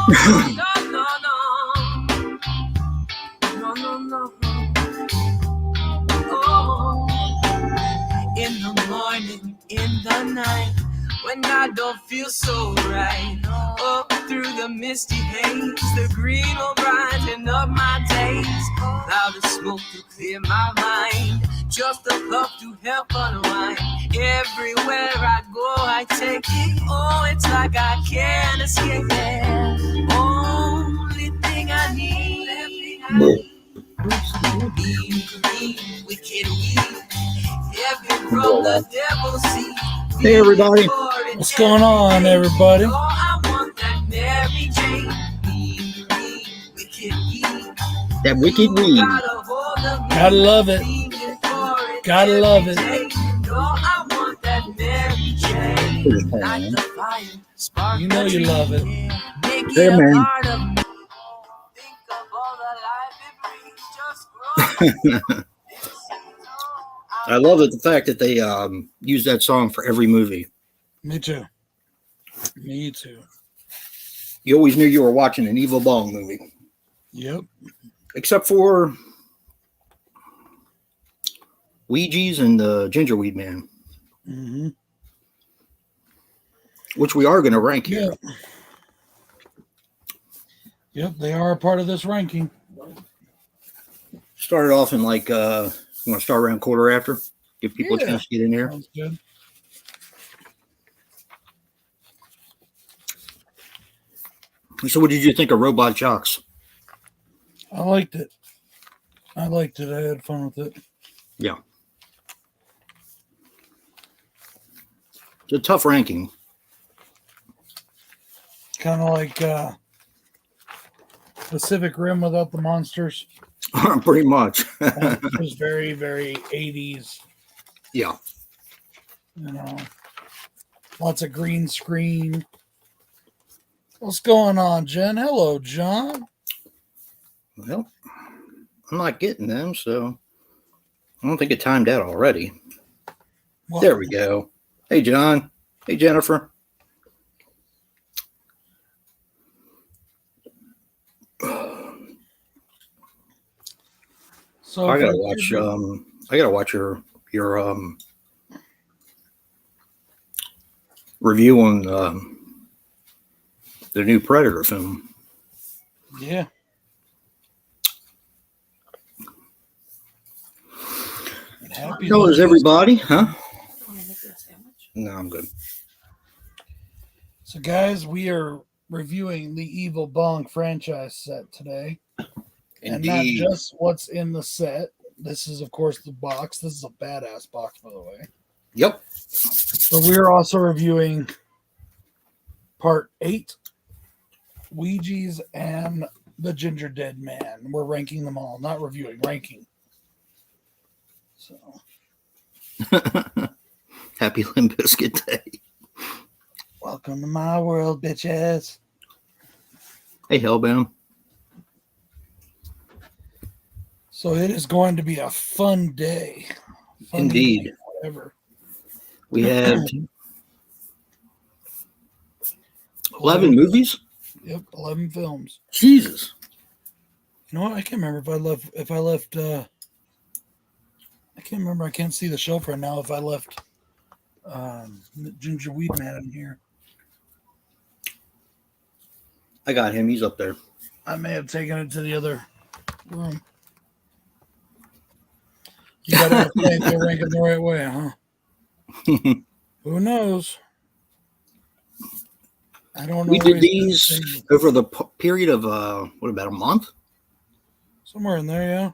no, no, no, no. Oh, in the morning, in the night, when I don't feel so right, up through the misty haze, the green will brighten up my days. Cloud of smoke to clear my mind, just a puff to help unwind. Everywhere I go, I take it. Oh, it's like I can't escape it. Only thing I need, be wicked weed. Heaven from the devil see. Hey, everybody. What's going on, everybody? Oh, I want that Mary Jane. Wicked weed. That wicked weed. Gotta love it. Gotta love it. You know you love it. Yeah, man. I love it, the fact that they use that song for every movie. Me too. Me too. You always knew you were watching an Evil Bong movie. Yep. Except for Ouija's and the Gingerweed Man. Mm-hmm. Which we are going to rank here. Yep. Yep, they are a part of this ranking. Started off in like, you want to start around quarter after? Give people a chance to get in there. Sounds good. So what did you think of Robot Jocks? I liked it. I had fun with it. Yeah. It's a tough ranking. Kind of like Pacific Rim without the monsters. Pretty much. It was very, very 80s. Yeah. You know, lots of green screen. What's going on, Jen? Hello, John. Well, I'm not getting them, so I don't think it timed out already. Well, there we go. Hey, John. Hey, Jennifer. So I gotta watch. I gotta watch your review on the new Predator film. Yeah. How is everybody? Huh? No, I'm good. So, guys, we are reviewing the Evil Bong franchise set today. Indeed. And not just what's in the set. This is, of course, the box. This is a badass box, by the way. Yep. But we're also reviewing part 8, Ouija's and the Ginger Dead Man. We're ranking them all. Not reviewing, ranking. So. Happy Limp Bizkit Day. Welcome to my world, bitches. Hey, Hellbound. So it is going to be a fun day. Indeed. Day, whatever. We have 11 movies? Yep, 11 films. Jesus. You know what? I can't remember if I left I can't remember. I can't see the shelf right now if I left Ginger Weed Man in here. I got him. He's up there. I may have taken it to the other room. You got to think they're ranking the right way, huh? Who knows? I don't know. We did these over the period of, what, about a month? Somewhere in there, yeah.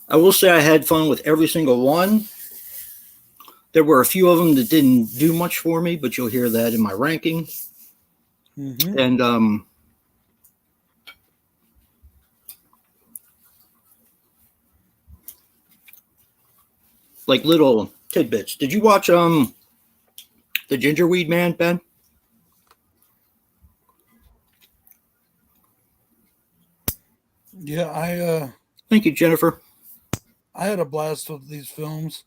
I will say I had fun with every single one. There were a few of them that didn't do much for me, but you'll hear that in my ranking. Mm-hmm. And like little tidbits. Did you watch the Gingerweed Man, Ben? Yeah, Thank you, Jennifer. I had a blast with these films.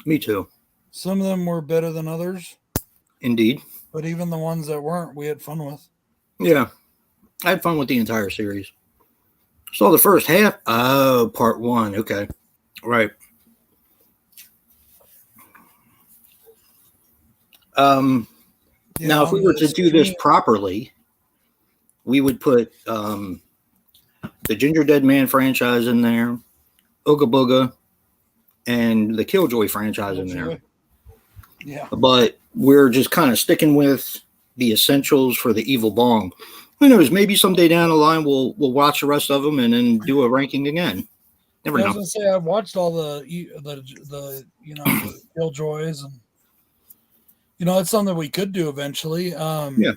Me too. Some of them were better than others. Indeed. But even the ones that weren't, we had fun with. Yeah. I had fun with the entire series. Saw the first half. Oh, part 1. Okay. Right. Now, if we were to do this properly, we would put the Ginger Dead Man franchise in there, Ooga Booga, and the Killjoy franchise in there. Yeah. But we're just kind of sticking with the essentials for the Evil Bong. Who knows? Maybe someday down the line we'll watch the rest of them and then do a ranking again. Never know. I was gonna say I've watched all the the Killjoys, and it's something we could do eventually. Yeah.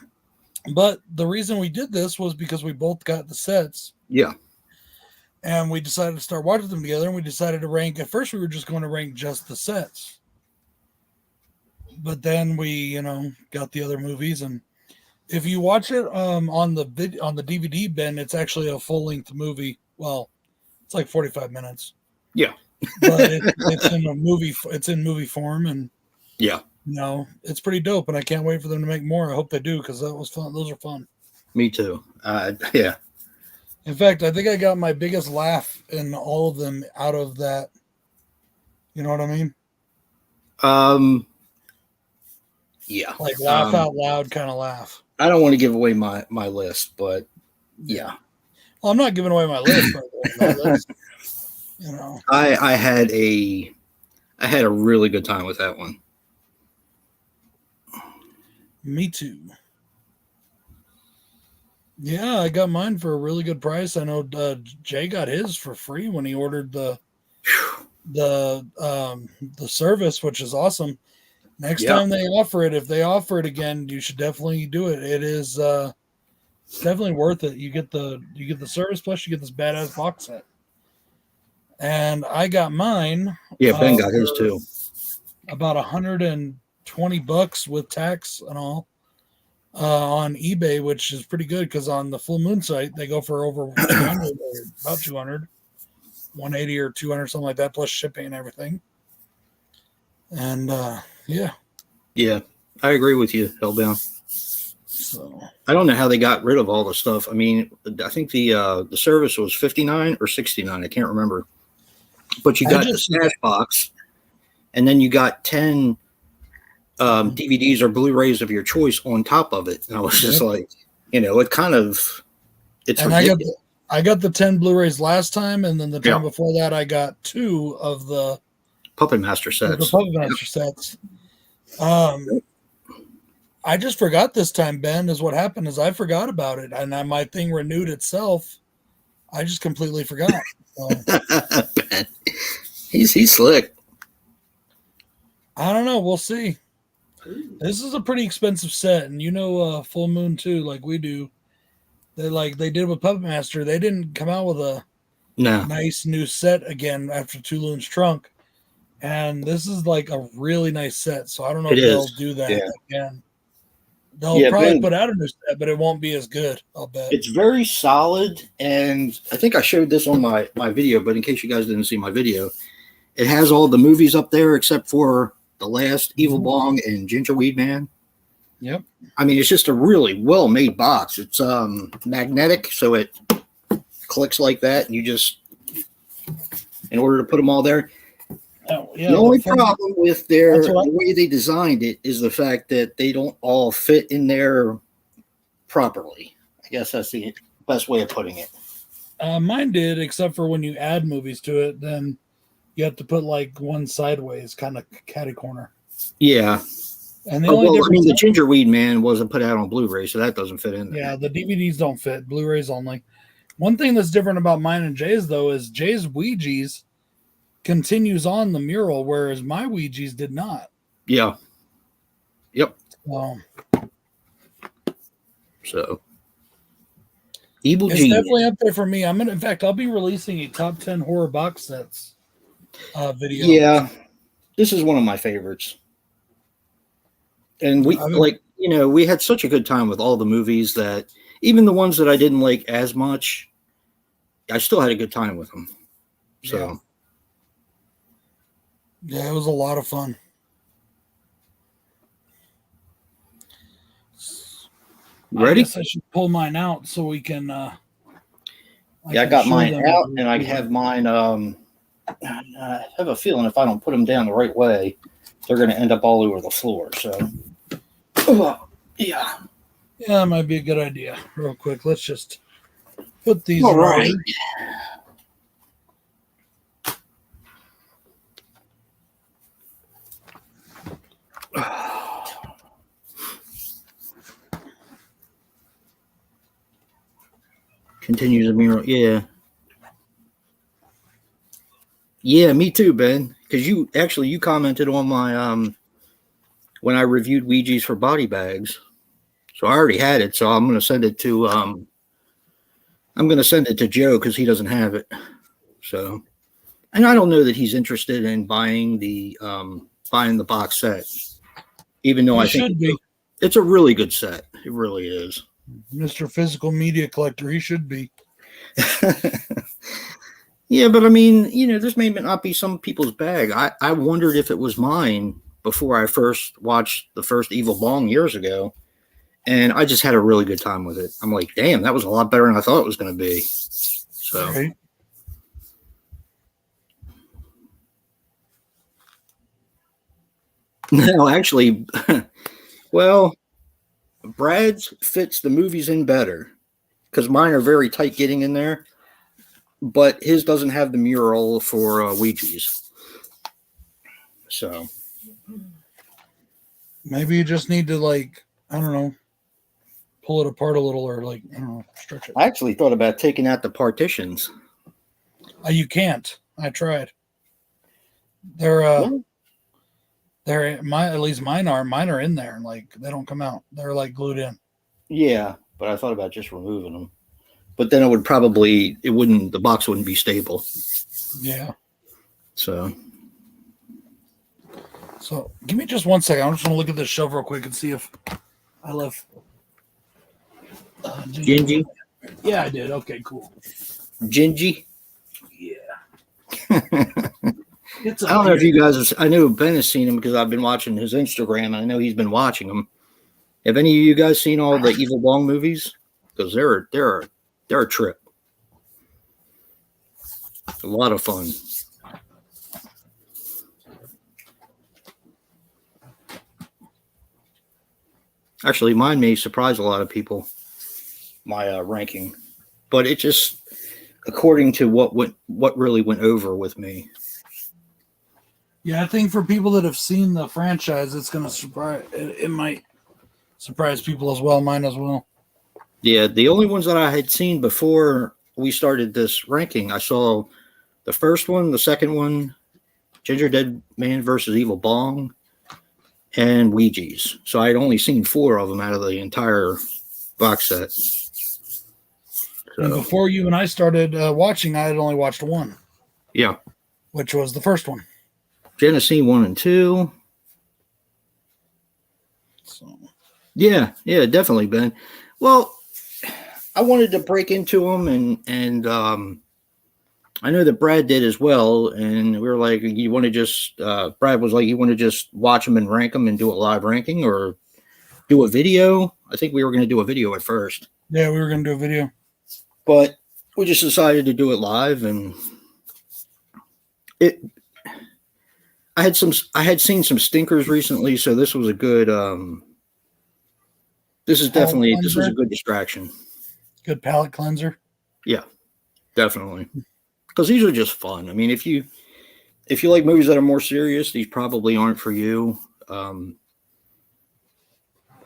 But the reason we did this was because we both got the sets. Yeah. And we decided to start watching them together, and we decided to rank. At first, we were just going to rank just the sets, but then we, got the other movies. And if you watch it on the DVD bin, it's actually a full length movie. Well, it's like 45 minutes. Yeah, but it's in a movie. It's in movie form, and yeah, it's pretty dope. And I can't wait for them to make more. I hope they do, because that was fun. Those are fun. Me too. Yeah. In fact, I think I got my biggest laugh in all of them out of that. You know what I mean? Yeah. Like laugh out loud kind of laugh. I don't want to give away my list, but yeah. Well, I'm not giving away my list. I had a really good time with that one. Me too. Yeah, I got mine for a really good price. I know Jay got his for free when he ordered the service, which is awesome. Next time they offer it, if they offer it again, you should definitely do it. It is definitely worth it. You get the service, plus you get this badass box set. And I got mine. Yeah, Ben got his too. About $120 with tax and all. On eBay, which is pretty good, because on the Full Moon site they go for over 200 or about 200, 180 or 200, something like that, plus shipping and everything. And yeah, I agree with you, Hellbound. So I don't know how they got rid of all the stuff. I mean, I think the service was $59 or $69. I can't remember. But you got the stash box, and then you got 10 DVDs or Blu-rays of your choice on top of it. And I was just like, it kind of, it's and I got the 10 Blu-rays last time, and then the time before that I got 2 of the Puppet Master sets. I just forgot this time, Ben, is what happened is I forgot about it, and my thing renewed itself. I just completely forgot. So. He's slick. I don't know. We'll see. This is a pretty expensive set, and Full Moon too, like we do. They did with Puppet Master. They didn't come out with a nice new set again after Tulun's Trunk, and this is like a really nice set. So I don't know if they'll do that again. They'll probably put out a new set, but it won't be as good, I'll bet. It's very solid, and I think I showed this on my video, but in case you guys didn't see my video, it has all the movies up there except for the last Evil Bong and Gingerweed Man. Yep. I mean, it's just a really well-made box. It's magnetic, so it clicks like that, and you just, in order to put them all there. Oh, yeah, the only problem with the way they designed it is the fact that they don't all fit in there properly. I guess that's the best way of putting it. Mine did, except for when you add movies to it, then you have to put like one sideways, kind of catty corner. Yeah. And the only the Gingerweed Man wasn't put out on Blu-ray, so that doesn't fit in there. Yeah, the DVDs don't fit. Blu-rays only. One thing that's different about mine and Jay's, though, is Jay's Ouija's continues on the mural, whereas my Ouija's did not. Yeah. Yep. So Evil it's Genius. definitely up there for me. In fact, I'll be releasing a top 10 horror box sets video. Yeah, this is one of my favorites. And we we had such a good time with all the movies that even the ones that I didn't like as much, I still had a good time with them. So yeah, it was a lot of fun. I Ready? guess I should pull mine out so we can. I got mine out, and I have mine. I have a feeling if I don't put them down the right way, they're going to end up all over the floor. So, yeah. Yeah, that might be a good idea. Real quick, let's just put these. All right. Continues the mirror. Yeah. Yeah, me too, Ben. Because you commented on my when I reviewed Ouija's for body bags. So I already had it, so I'm gonna send it to Joe because he doesn't have it. So, and I don't know that he's interested in buying the box set, even though I think it's a really good set. It really is. Mr. Physical Media Collector, he should be. Yeah, but I mean, this may not be some people's bag. I wondered if it was mine before I first watched the first Evil Bong years ago. And I just had a really good time with it. I'm like, damn, that was a lot better than I thought it was going to be. So, right. No, actually, well, Brad's fits the movies in better because mine are very tight getting in there. But his doesn't have the mural for Ouija's. So maybe you just need to, like, I don't know, pull it apart a little or, like, I don't know, stretch it. I actually thought about taking out the partitions. You can't. I tried. They're at least mine are in there. Like, they don't come out. They're like glued in. Yeah, but I thought about just removing them. But then the box wouldn't be stable. Yeah. So give me just 1 second. I'm just going to look at this shelf real quick and see if I left. Gingy? Yeah, I did. Okay, cool. Gingy? Yeah. I don't know if you guys I know Ben has seen him because I've been watching his Instagram and I know he's been watching them. Have any of you guys seen all the Evil Bong movies? Because they're a trip. A lot of fun. Actually, mine may surprise a lot of people, my ranking. But it just, according to what really went over with me. Yeah, I think for people that have seen the franchise, it's going to surprise. It might surprise people as well. Mine as well. Yeah, the only ones that I had seen before we started this ranking, I saw the first one, the second one, Ginger Dead Man versus Evil Bong, and Ouija's. So I had only seen 4 of them out of the entire box set. So, and before you and I started watching, I had only watched 1. Yeah. Which was the first one. Genesee 1 and 2. So. Yeah, definitely, Ben. Well, I wanted to break into them, and I know that Brad did as well. And we were like, you want to just, Brad was like, you want to just watch them and rank them and do a live ranking or do a video? I think we were going to do a video at first. Yeah, we were going to do a video. But we just decided to do it live, and I had seen some stinkers recently, so this was a good this was a good distraction. Good palate cleanser. Yeah, definitely. Because these are just fun. I mean, if you like movies that are more serious, these probably aren't for you.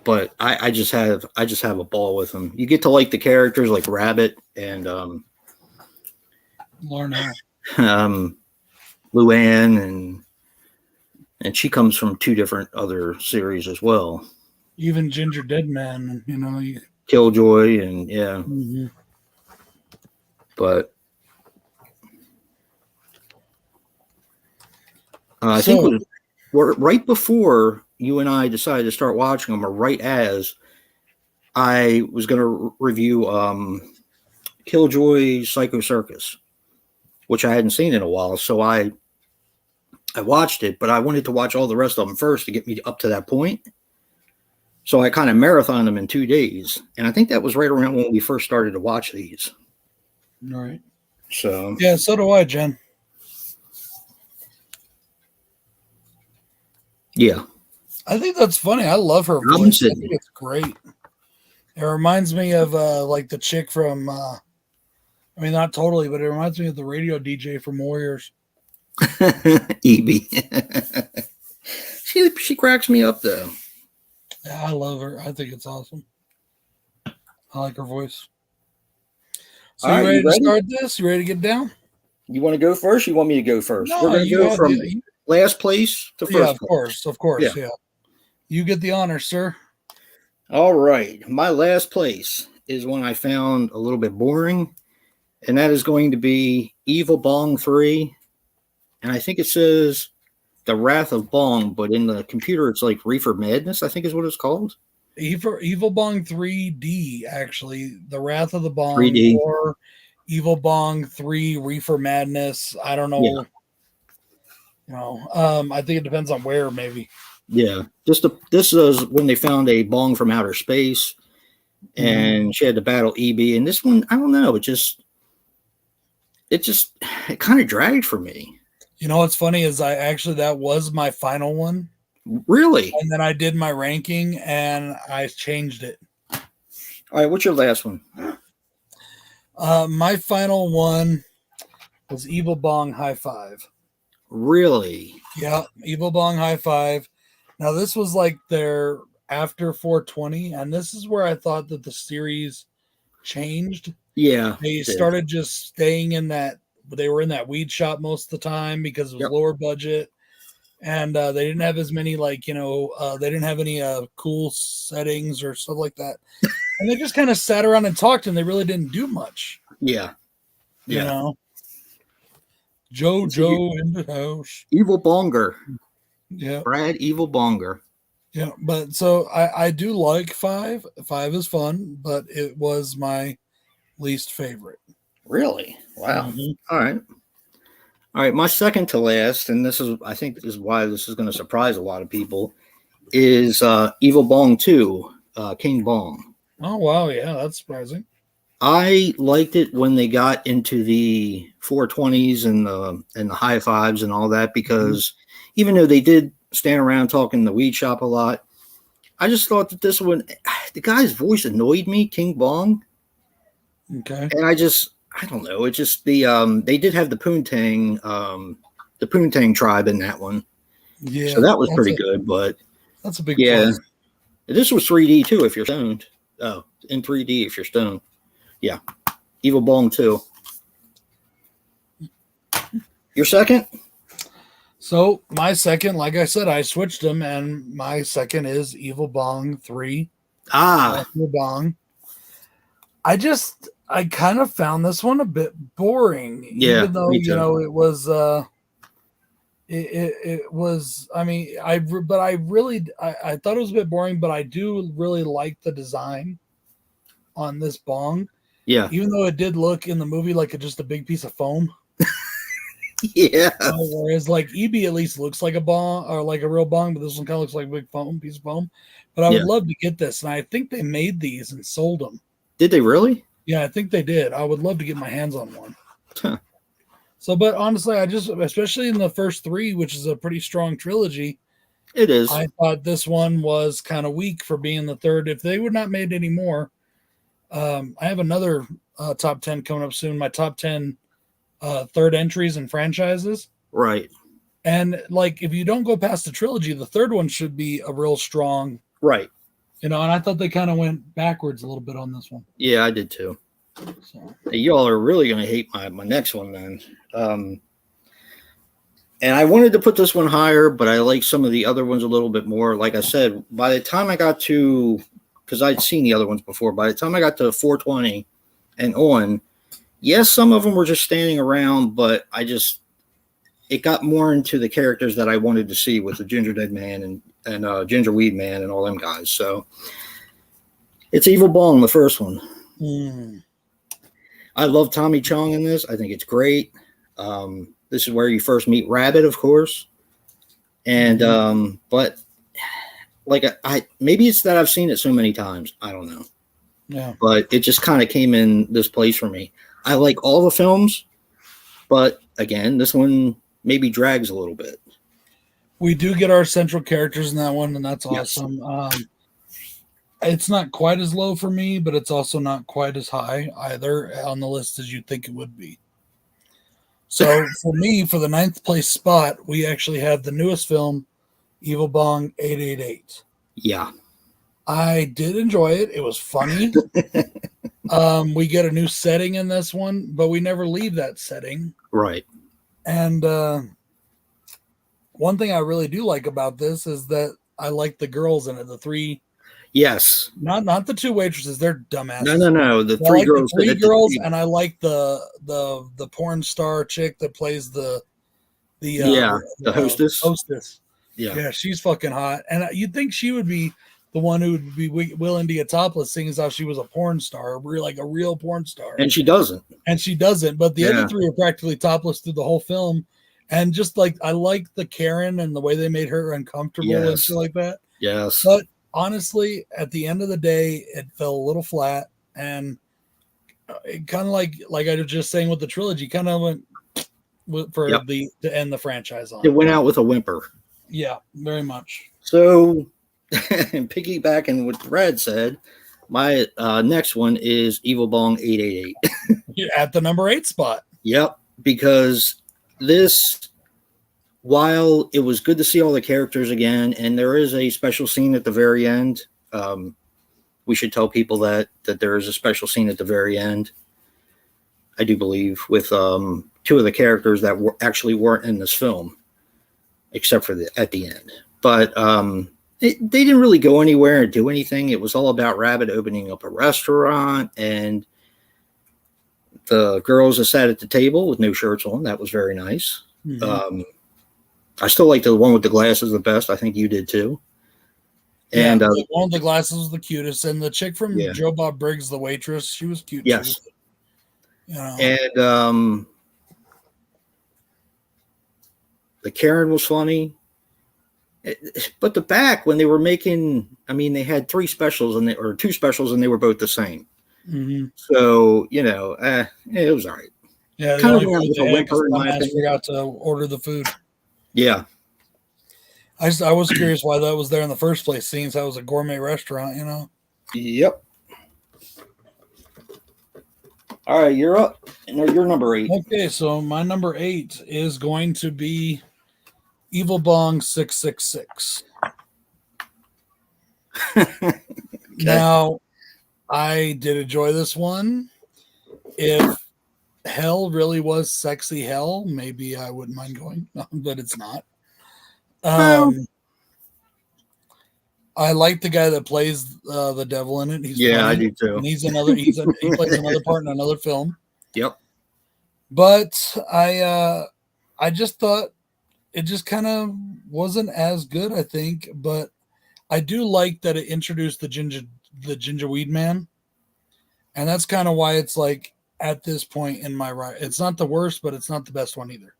But I just have a ball with them. You get to like the characters like Rabbit and Lorna. Luann and she comes from 2 different other series as well. Even Ginger Dead Man, Killjoy and yeah. Mm-hmm. But I think it was right before you and I decided to start watching them, or right as I was going to review Killjoy Psycho Circus, which I hadn't seen in a while. So I watched it, but I wanted to watch all the rest of them first to get me up to that point. So I kind of marathoned them in 2 days. And I think that was right around when we first started to watch these. All right. So Yeah, so do I, Jen. yeah. I think that's funny. I love her voice. I think it's great. It reminds me of like the chick from I mean, not totally, but it reminds me of the radio DJ from Warriors. Evie. she cracks me up though. Yeah, I love her. I think it's awesome. I like her voice. So you ready to start this? You ready to get down? You want to go first? You want me to go first? No, we're going to go from last place to first place. Of course. Yeah. You get the honor, sir. All right. My last place is one I found a little bit boring, and that is going to be Evil Bong 3. And I think it says The Wrath of Bong, but in the computer it's like Reefer Madness, I think is what it's called. Evil Bong 3D, actually. The Wrath of the Bong 3D. Or Evil Bong 3 Reefer Madness. I don't know. Yeah. You know, I think it depends on where, maybe. Yeah. This is when they found a bong from outer space, and she had to battle EB. And this one, I don't know, it kind of dragged for me. You know what's funny is that was my final one. Really? And then I did my ranking and I changed it. All right, what's your last one? My final one was Evil Bong High Five. Really? Yeah, Evil Bong High Five. Now this was like their after 420, and this is where I thought that the series changed. Yeah. They started just staying in that. They were in that weed shop most of the time because it was lower budget. And they didn't have as many, like, they didn't have any cool settings or stuff like that. And they just kind of sat around and talked, and they really didn't do much. Yeah. You know? Joe in the house. Evil Bonger. Yeah. Brad Evil Bonger. Yeah, but so I do like 5. 5 is fun, but it was my least favorite. Really? Wow. All right, my second to last, and I think this is why this is going to surprise a lot of people, is Evil Bong 2, King Bong. Oh, wow, yeah, that's surprising. I liked it when they got into the 420s and the high fives and all that, because even though they did stand around talking in the weed shop a lot, I just thought that this one, the guy's voice annoyed me, King Bong. Okay. And I don't know. It's just they did have the Poontang tribe in that one. Yeah. So that was pretty good, but that's a big plus. This was 3D too if you're stoned. Oh, in 3D if you're stoned. Yeah. Evil Bong 2. Your second? So my second, like I said, I switched them, and my second is Evil Bong 3. Evil Bong. I kind of found this one a bit boring. Yeah, even though it was it was. I mean, I thought it was a bit boring, but I do really like the design on this bong. Yeah, even though it did look in the movie like just a big piece of foam. Yeah. Whereas like EB at least looks like a bong or like a real bong, but this one kind of looks like a big piece of foam. But I would love to get this, and I think they made these and sold them. Did they really? Yeah, I think they did. I would love to get my hands on one. Huh. So, but honestly, especially in the first 3, which is a pretty strong trilogy. It is. I thought this one was kind of weak for being the third. If they would not made any more, I have another top 10 coming up soon. My top 10 third entries and franchises. Right. And like, if you don't go past the trilogy, the third one should be a real strong. Right. And I thought they kind of went backwards a little bit on this one. Yeah, I did too. So. Hey, y'all are really going to hate my next one then. And I wanted to put this one higher, but I like some of the other ones a little bit more. Like I said, by the time I got to, because I'd seen the other ones before, by the time I got to 420 and on, yes, some of them were just standing around, but it got more into the characters that I wanted to see with the Ginger Dead Man and Ginger Weed Man and all them guys. So it's Evil Bong, the first one. I love Tommy Chong in this. I think it's great. This is where you first meet Rabbit, of course. And but like I maybe it's that I've seen it so many times. I don't know. Yeah. But it just kind of came in this place for me. I like all the films, but again, this one maybe drags a little bit. We do get our central characters in that one, and that's Yes. awesome. It's not quite as low for me, but it's also not quite as high either on the list as you'd think it would be. So for me, for the 9th place spot, we actually have the newest film, Evil Bong 888. Yeah. I did enjoy it. It was funny. We get a new setting in this one, but we never leave that setting. Right. And one thing I really do like about this is that I like the girls in it. The 3, Yes. not the 2 waitresses. They're dumbasses. No. The I 3 like girls. the 3 girls, and I like the porn star chick that plays the hostess. Hostess. Yeah. Yeah, she's fucking hot, and you'd think she would be the one who would be willing to get topless, seeing as how she was a porn star, like a real porn star. And she doesn't. But the other 3 are practically topless through the whole film. And just like, I like the Karen and the way they made her uncomfortable and shit like that. Yes. But honestly, at the end of the day, it fell a little flat, and it kind of like I was just saying with the trilogy, kind of went to end the franchise on. It went out with a whimper. Yeah, very much. So, piggybacking what Brad said, my next one is Evil Bong 888. You're at the number 8 spot. Yep, because this, while it was good to see all the characters again, and there is a special scene at the very end, we should tell people that there is a special scene at the very end, I do believe, with 2 of the characters that actually weren't in this film, except for at the end. But they didn't really go anywhere and do anything. It was all about Rabbit opening up a restaurant, and the girls that sat at the table with no shirts on. That was very nice. Mm-hmm. I still like the one with the glasses the best. I think you did too. Yeah, and the one with the glasses was the cutest, and the chick from Joe Bob Briggs, the waitress, she was cute. Yes. Too. You know. And the Karen was funny. But the back, when they were making, I mean, they had 3 specials or 2 specials, and they were both the same. Mm-hmm. So, it was all right. Yeah, kind of went with a whimper in my opinion. Forgot to order the food. Yeah. I was curious why that was there in the first place, seeing as that was a gourmet restaurant, Yep. All right, you're up. No, you're number 8. Okay, so my number 8 is going to be Evil Bong 666. Okay. Now, I did enjoy this one. If hell really was sexy hell, maybe I wouldn't mind going, but it's not. I like the guy that plays the devil in it. He's funny, I do too. And he plays another part in another film. Yep. But I just thought it just kind of wasn't as good, I think. But I do like that it introduced the gingerweed man, and that's kind of why it's like at this point in my right. It's not the worst, but it's not the best one either.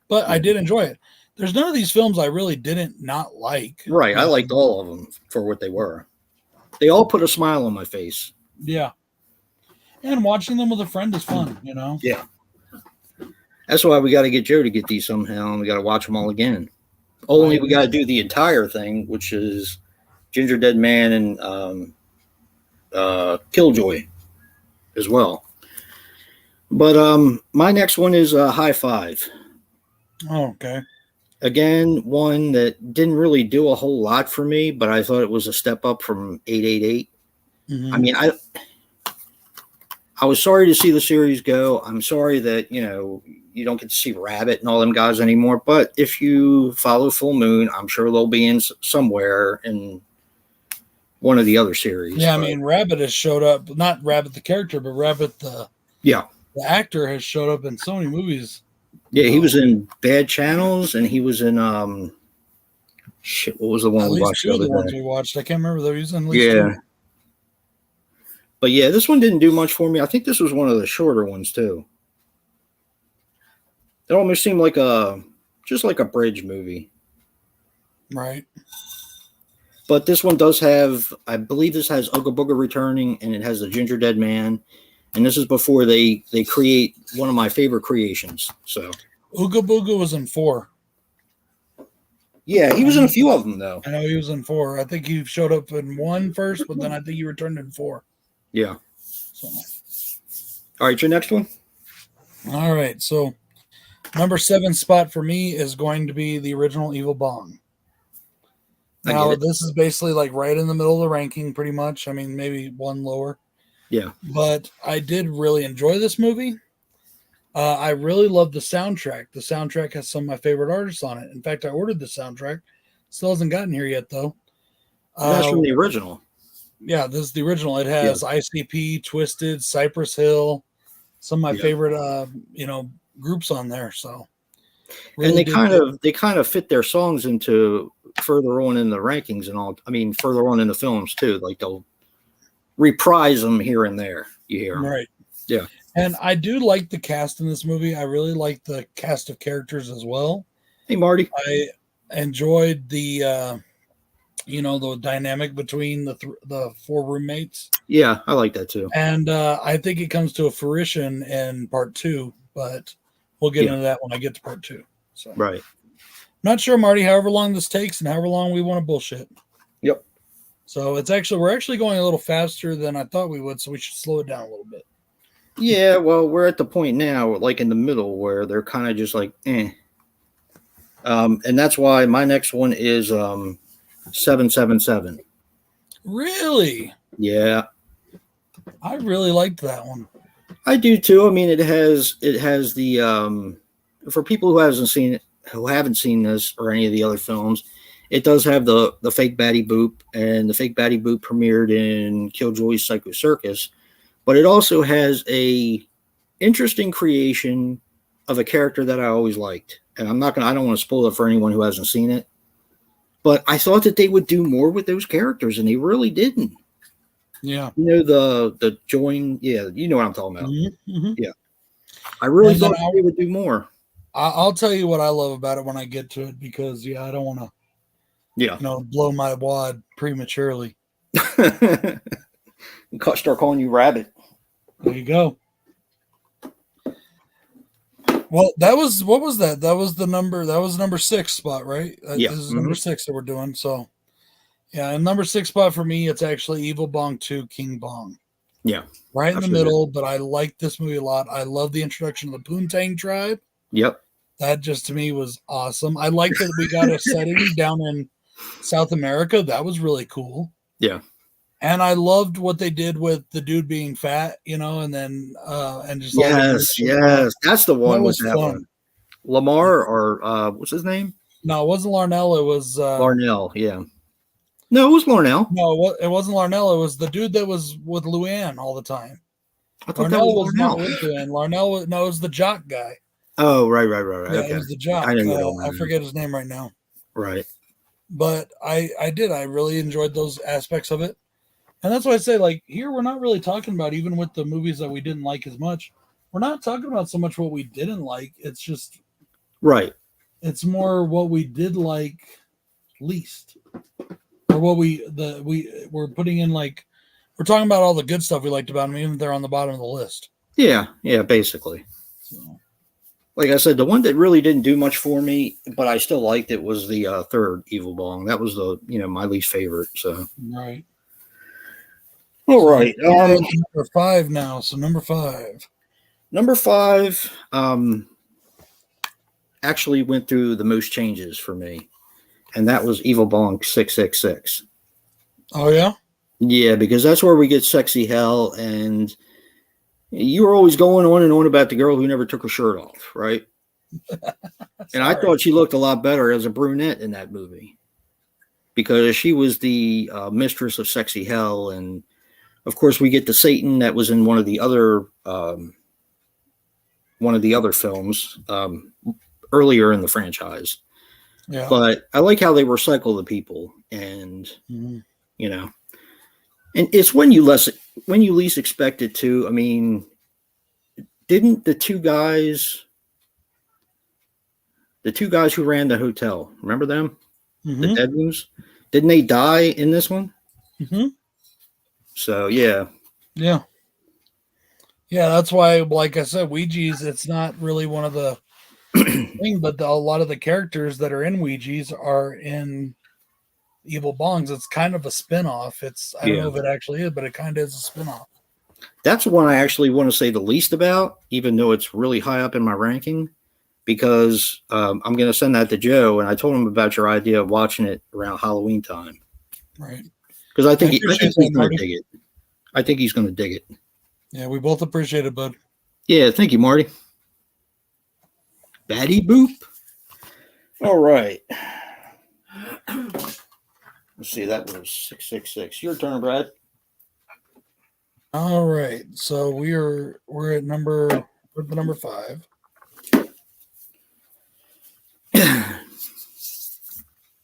But I did enjoy it. There's none of these films I really didn't not like. Right. I liked all of them for what they were. They all put a smile on my face. Yeah. And watching them with a friend is fun, Yeah. That's why we got to get Joe to get these somehow, and we got to watch them all again. Only we got to do the entire thing, which is Ginger Dead Man and Killjoy as well. But my next one is High Five. Oh, okay. Again, one that didn't really do a whole lot for me, but I thought it was a step up from 888. Mm-hmm. I mean, I was sorry to see the series go. I'm sorry that, you don't get to see Rabbit and all them guys anymore. But if you follow Full Moon, I'm sure they'll be in somewhere in one of the other series. Yeah, I mean, Rabbit has showed up. Not Rabbit the character, but Rabbit the actor has showed up in so many movies. Yeah, he was in Bad Channels, and he was in what was the one we watched? Two of the ones we watched. I can't remember though. He was in at least two. But yeah, this one didn't do much for me. I think this was one of the shorter ones too. It almost seemed like just like a bridge movie. Right. But this one does have, I believe this has Ooga Booga returning, and it has the Ginger Dead Man. And this is before they create one of my favorite creations. So Ooga Booga was in 4. yeah, he was in a few of them though. I know he was in 4. I think he showed up in 1 first, but then I think he returned in 4. Yeah. So. All right, your next one. All right, so number 7 spot for me is going to be the original Evil Bong. Now this is basically like right in the middle of the ranking, pretty much. I mean, maybe 1 lower. Yeah. But I did really enjoy this movie. I really love the soundtrack. The soundtrack has some of my favorite artists on it. In fact, I ordered the soundtrack. Still hasn't gotten here yet, though. That's from the original. Yeah, this is the original. It has ICP, Twisted, Cypress Hill, some of my favorite, groups on there. So, really, and they kind of fit their songs into further on in the rankings and all. I mean, further on in the films too. Like they'll reprise them here and there. You hear them. Right? Yeah. And I do like the cast in this movie. I really like the cast of characters as well. Hey, Marty. I enjoyed the, the dynamic between the 4 roommates. Yeah, I like that too. And I think it comes to a fruition in part 2, but we'll get into that when I get to part 2. So right. Not sure, Marty, however long this takes and however long we want to bullshit. Yep. So we're actually going a little faster than I thought we would, so we should slow it down a little bit. Yeah, well, we're at the point now, like in the middle, where they're kind of just like, eh. And that's why my next one is 777. Really? Yeah. I really liked that one. I do too. I mean, it has the for people who haven't seen this or any of the other films, it does have the fake Batty Boop, and the fake Batty Boop premiered in Killjoy's Psycho Circus. But it also has a interesting creation of a character that I always liked. And I don't want to spoil it for anyone who hasn't seen it. But I thought that they would do more with those characters, and they really didn't. Yeah. The join, you know what I'm talking about. Mm-hmm. Yeah. I really thought they would do more. I'll tell you what I love about it when I get to it, because I don't want to blow my wad prematurely. Start calling you Rabbit. There you go. Well, what was that? That was number 6 spot, right? Yeah. This is number 6 that we're doing. So, yeah, and number 6 spot for me, it's actually Evil Bong 2, King Bong. Yeah. Right in the middle, but I like this movie a lot. I love the introduction of the Poontang tribe. Yep. That just to me was awesome. I like that we got a setting down in South America. That was really cool. Yeah. And I loved what they did with the dude being fat, and then and just yes, that's the one. That was that fun. One. Lamar or what's his name? No, it wasn't Larnell. It was Larnell. Yeah. No, it was Larnell. No, it wasn't Larnell. It was the dude that was with Luann all the time. I thought Larnell was not with Luann. Larnell it was the jock guy. Oh, right. Yeah, Okay. it was the jock. I forget his name right now. Right. But I really enjoyed those aspects of it. And that's why I say, like, here we're not really talking about, even with the movies that we didn't like as much, we're not talking about so much what we didn't like. It's just right. It's more what we did like least, or what we're putting in. Like, we're talking about all the good stuff we liked about them, even if they're on the bottom of the list. Yeah, basically. So, like I said, the one that really didn't do much for me, but I still liked it, was the third Evil Bong. That was my least favorite. So right. All right. Number 5 now. So number 5. Number 5 actually went through the most changes for me, and that was Evil Bong 666. Oh yeah? Yeah, because that's where we get Sexy Hell, and you were always going on and on about the girl who never took her shirt off, right? And I thought she looked a lot better as a brunette in that movie, because she was the mistress of Sexy Hell. And of course, we get the Satan that was in one of the other films earlier in the franchise. Yeah. But I like how they recycle the people, and and it's when you least expect it to. I mean, didn't the two guys who ran the hotel, remember them? Mm-hmm. The Dead Rooms? Didn't they die in this one? Mm-hmm. So yeah. Yeah. Yeah, that's why, like I said, Ouija's, it's not really one of the thing, but a lot of the characters that are in Ouija's are in Evil Bongs. It's kind of a spin-off. I don't know if it actually is, but it kind of is a spin-off. That's one I actually want to say the least about, even though it's really high up in my ranking, because I'm going to send that to Joe, and I told him about your idea of watching it around Halloween time. Right. Because I think he's going to dig it. I think he's going to dig it. Yeah, we both appreciate it, bud. Yeah, thank you, Marty. Batty boop. All right. Let's see, that was 666. Your turn, Brad. All right. So we're at number 5.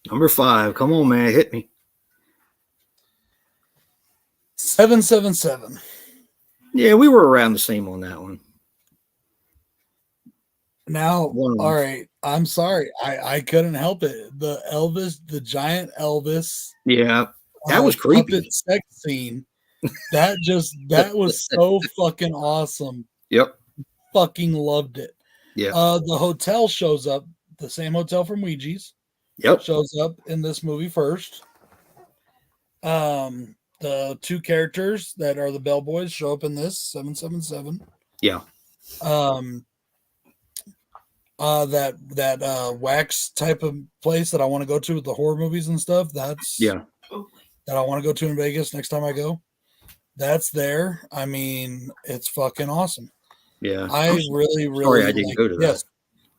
Number 5. Come on, man. Hit me. 777. Yeah, we were around the same on that one. Now, all right. I'm sorry. I couldn't help it. The giant Elvis. Yeah. That was creepy. Sex scene. That was so fucking awesome. Yep. Fucking loved it. Yeah. The hotel shows up, the same hotel from Ouija's. Yep. Shows up in this movie first. The 2 characters that are the bellboys show up in this 777. Yeah. That wax type of place that I want to go to with the horror movies and stuff. That I want to go to in Vegas next time I go. That's there. I mean, it's fucking awesome. Yeah. I really sorry I didn't go to that. Yes,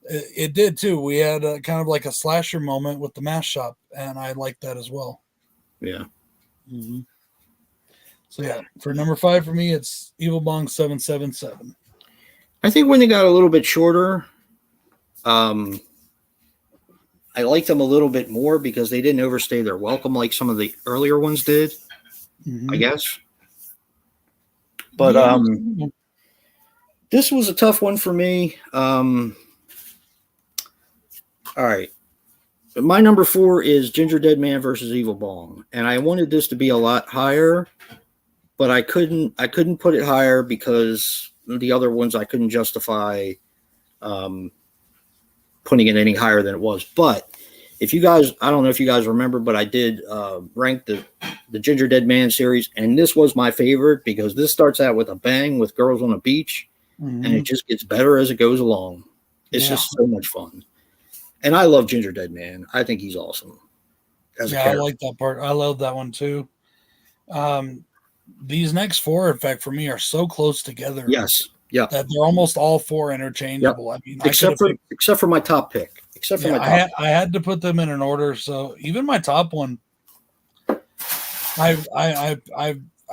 it did too. We had a kind of like a slasher moment with the mask shop, and I liked that as well. Yeah. Mm-hmm. So yeah, for number 5 for me, it's Evil Bong 777. I think when they got a little bit shorter, I liked them a little bit more because they didn't overstay their welcome like some of the earlier ones did, I guess. But this was a tough one for me. All right. My number 4 is Ginger Dead Man versus Evil Bong. And I wanted this to be a lot higher, but I couldn't put it higher because the other ones I couldn't justify putting it any higher than it was. But if you guys, I don't know if you guys remember, but I did rank the Ginger Dead Man series, and this was my favorite because this starts out with a bang with girls on a beach, and it just gets better as it goes along. It's just so much fun. And I love Ginger Dead Man. I think he's awesome. I like that part. I love that one too. These next 4, in fact, for me, are so close together. Yes. Yeah. That they're almost all 4 interchangeable. Yep. I mean, except for my top pick. I had to put them in an order. So even my top one, I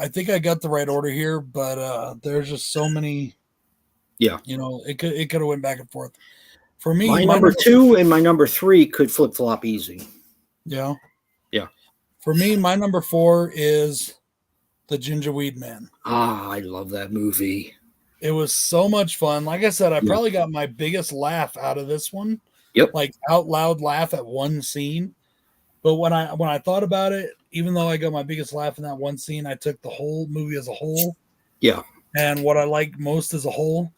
think I got the right order here, but there's just so many. Yeah. You know, it could have went back and forth. For me, my number 2 and my number 3 could flip flop easy. Yeah. Yeah. For me, my number 4 is the Gingerweed Man. Ah, I love that movie. It was so much fun. Like I said, I probably got my biggest laugh out of this one. Yep. Like out loud laugh at one scene. But when I thought about it, even though I got my biggest laugh in that one scene, I took the whole movie as a whole. Yeah. And what I like most as a whole.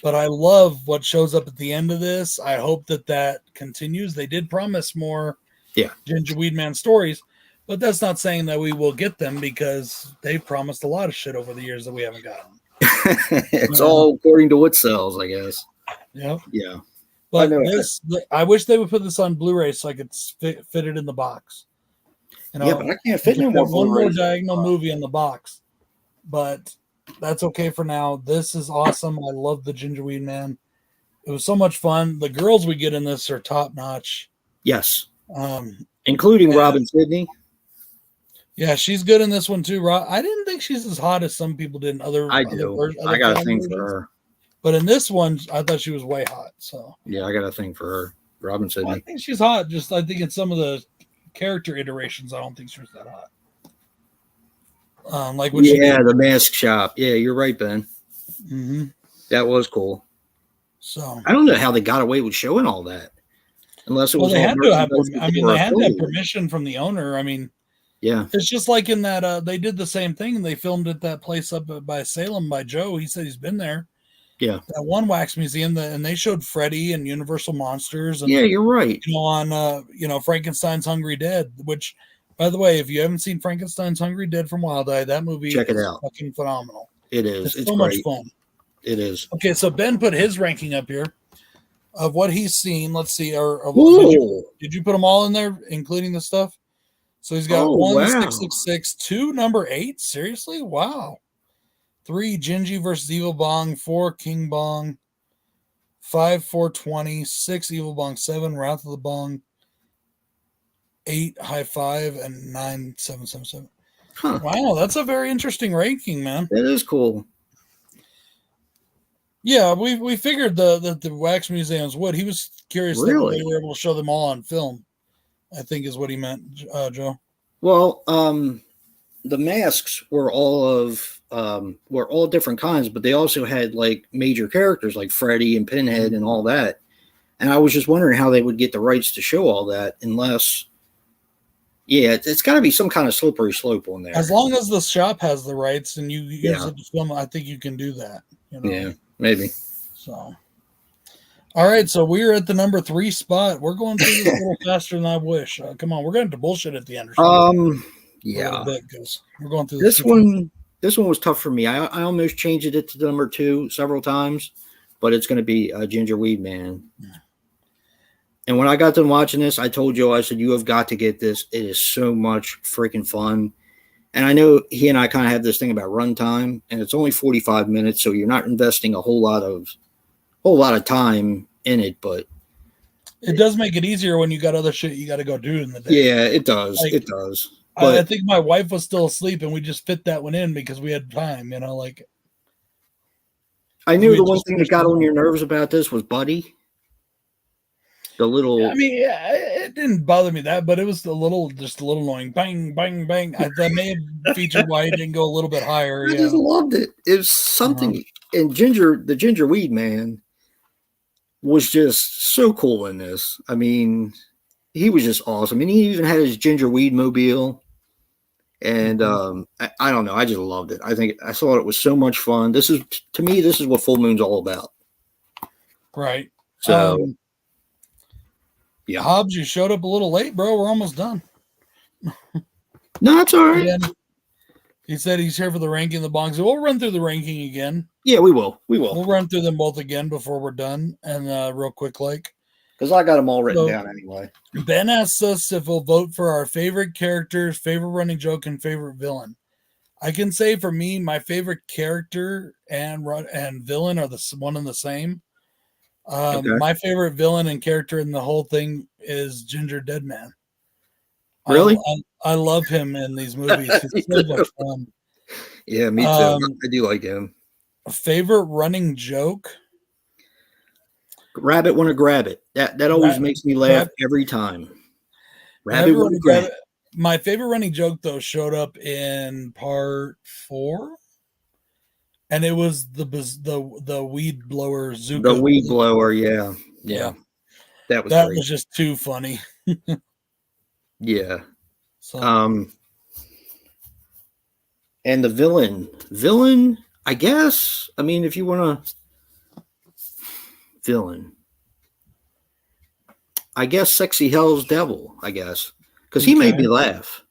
But I love what shows up at the end of this. I hope that continues. They did promise more Gingerweed Man stories, but that's not saying that we will get them because they've promised a lot of shit over the years that we haven't gotten. It's all according to what sells, I guess. Yep. Yeah. But I wish they would put this on Blu-ray so I could fit it in the box. You know, yeah, but I can't fit no more one more diagonal movie in the box. But that's okay for now. This is awesome. I love the Gingerweed Man. It was so much fun. The girls we get in this are top notch. Yes. Including Robin Sidney. Yeah, she's good in this one too. I didn't think she's as hot as some people did in other. I do. I got a thing for her. But in this one, I thought she was way hot. So yeah, I got a thing for her. Robin Sidney. Well, I think she's hot. Just I think in some of the character iterations, I don't think she was that hot. Like what the mask shop. Yeah, you're right, Ben. Mm-hmm. That was cool. So I don't know how they got away with showing all that. unless it Well, was they all had to have. merchandise that I mean, were they had to have affiliated. permission from the owner. I mean, Yeah, it's just like in that they did the same thing. They filmed at that place up by Salem by Joe. He said he's been there. yeah, That one wax museum, and they showed Freddy and Universal Monsters, and yeah. You're right. on Frankenstein's Hungry Dead. Which, by the way, if you haven't seen Frankenstein's Hungry Dead from Wild Eye, that movie Check it is out. fucking phenomenal. It is. It's It's so much great. fun. It is. Okay, so Ben put his ranking up here of what he's seen. Let's see, or Whoa! did you put them all in there, including the stuff? So he's got Oh wow! 666, 2 number 8. Seriously, wow. 3 Gingy versus Evil Bong, 4 King Bong, 5 420, 6 Evil Bong, 7 Wrath of the Bong, 8 High Five, and 9 777. Huh? Wow, that's a very interesting ranking, man. That is cool. Yeah, we figured that the wax museums would. He was curious that Really? they were able to show them all on film, I think is what he meant, Joe. Well, the masks were all different kinds, but they also had like major characters like Freddy and Pinhead and all that. And I was just wondering how they would get the rights to show all that, unless, yeah, it's got to be some kind of slippery slope on there. As long as the shop has the rights and you use Yeah. it to film, I think you can do that. You know? Yeah, maybe. So, all right. So we're at the number 3 spot. We're going through this a little faster than I wish. Come on, we're going to bullshit at the end. Or something. Yeah. Because we're going through This one was tough for me. I almost changed it to number 2 several times, but it's going to be Gingerweed Man. Yeah. And when I got done watching this, I told Joe, I said, you have got to get this. It is so much freaking fun. And I know he and I kind of have this thing about runtime, and it's only 45 minutes, so you're not investing a whole lot of time in it, but it does make it easier when you got other shit you got to go do in the day. Yeah, it does. Like, it does. I But think my wife was still asleep, and we just fit that one in because we had time. I knew we the one just thing that got on your nerves about this was Buddy. The little I mean, yeah, it didn't bother me that, but it was just a little annoying. Bang, bang, bang. That may have featured why it didn't go a little bit higher. I just loved it. It was something. And the Gingerweed Man was just so cool in this. I mean, he was just awesome. And he even had his Gingerweed mobile. And I don't know. I just loved it. I thought it was so much fun. To me, this is what Full Moon's all about. Right. So, yeah. Hobbs, you showed up a little late, bro. We're almost done. No, it's all right. Yeah. He said he's here for the ranking of the bongs. We'll run through the ranking again. Yeah, we will. We'll run through them both again before we're done. And real quick, because I got them all written down anyway. Ben asks us if we'll vote for our favorite characters, favorite running joke, and favorite villain. I can say for me, my favorite character and villain are one and the same. Okay. My favorite villain and character in the whole thing is Ginger Deadman. Really? I love him in these movies. He's so much fun. Yeah, me too. I do like him. Favorite running joke? Rabbit want to grab it. That always makes me laugh every time. Rabbit want to grab it. My favorite running joke though showed up in part 4. And it was the weed blower Zuko. The weed blower, yeah. That was just too funny. Yeah. So, and the villain, I guess. I mean, if you want to villain, I guess Sexy Hell's Devil. I guess because he made me laugh.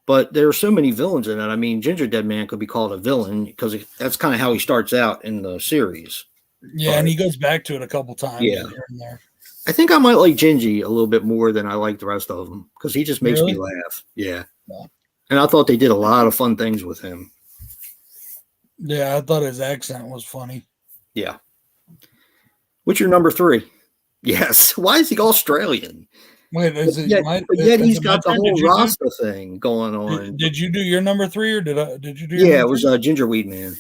But there are so many villains in it. I mean, Ginger Deadman could be called a villain because that's kind of how he starts out in the series. Yeah, and he goes back to it a couple times. Yeah. Here and there. I think I might like Gingy a little bit more than I like the rest of them because he just makes me laugh. Yeah. And I thought they did a lot of fun things with him. Yeah, I thought his accent was funny. Yeah. What's your number 3? Yes. Why is he Australian? Wait, yet he's got the whole Rasta thing going on. Did you do your number 3 or did you do? Yeah, it was Gingerweed Man.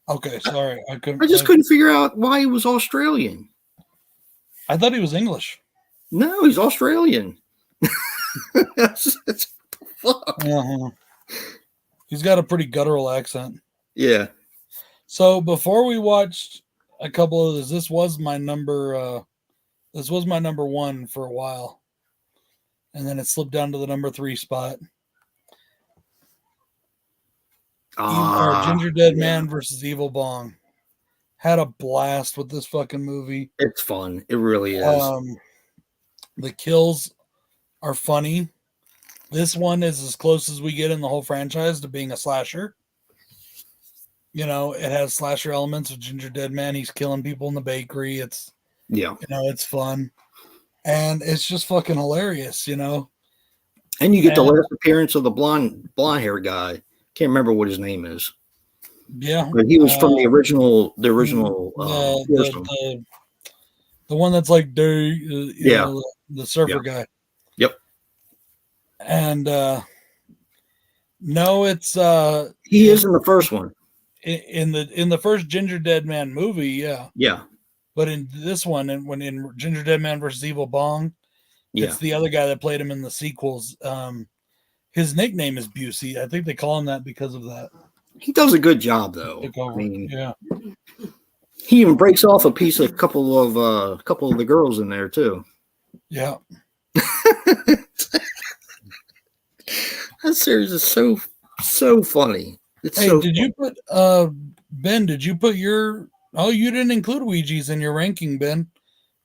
Okay, sorry, I couldn't figure out why he was Australian. I thought he was English. No, he's Australian. That's fuck. He's got a pretty guttural accent. Yeah. So before we watched a couple of this was my number This was my number 1 for a while, and then it slipped down to the number 3 spot. Ginger Dead Man versus Evil Bong. Had a blast with this fucking movie. It's fun. It really is. The kills are funny. This one is as close as we get in the whole franchise to being a slasher. You know, it has slasher elements of Ginger Dead Man. He's killing people in the bakery. It's it's fun. And it's just fucking hilarious, you know. And you get the last appearance of the blonde hair guy. Can't remember what his name is. Yeah. But he was from the original the one that's like the surfer guy. Yep. And no, it's he is in the first one. In the first Ginger Dead Man movie, yeah. Yeah. But in this one, when in Ginger Dead Man versus Evil Bong, it's the other guy that played him in the sequels. His nickname is Busey. I think they call him that because of that. He does a good job, though. I mean, yeah. He even breaks off a piece of a couple of the girls in there too. Yeah. That series is so funny. It's you put Ben? Did you put your? Oh, you didn't include Ouija's in your ranking, Ben.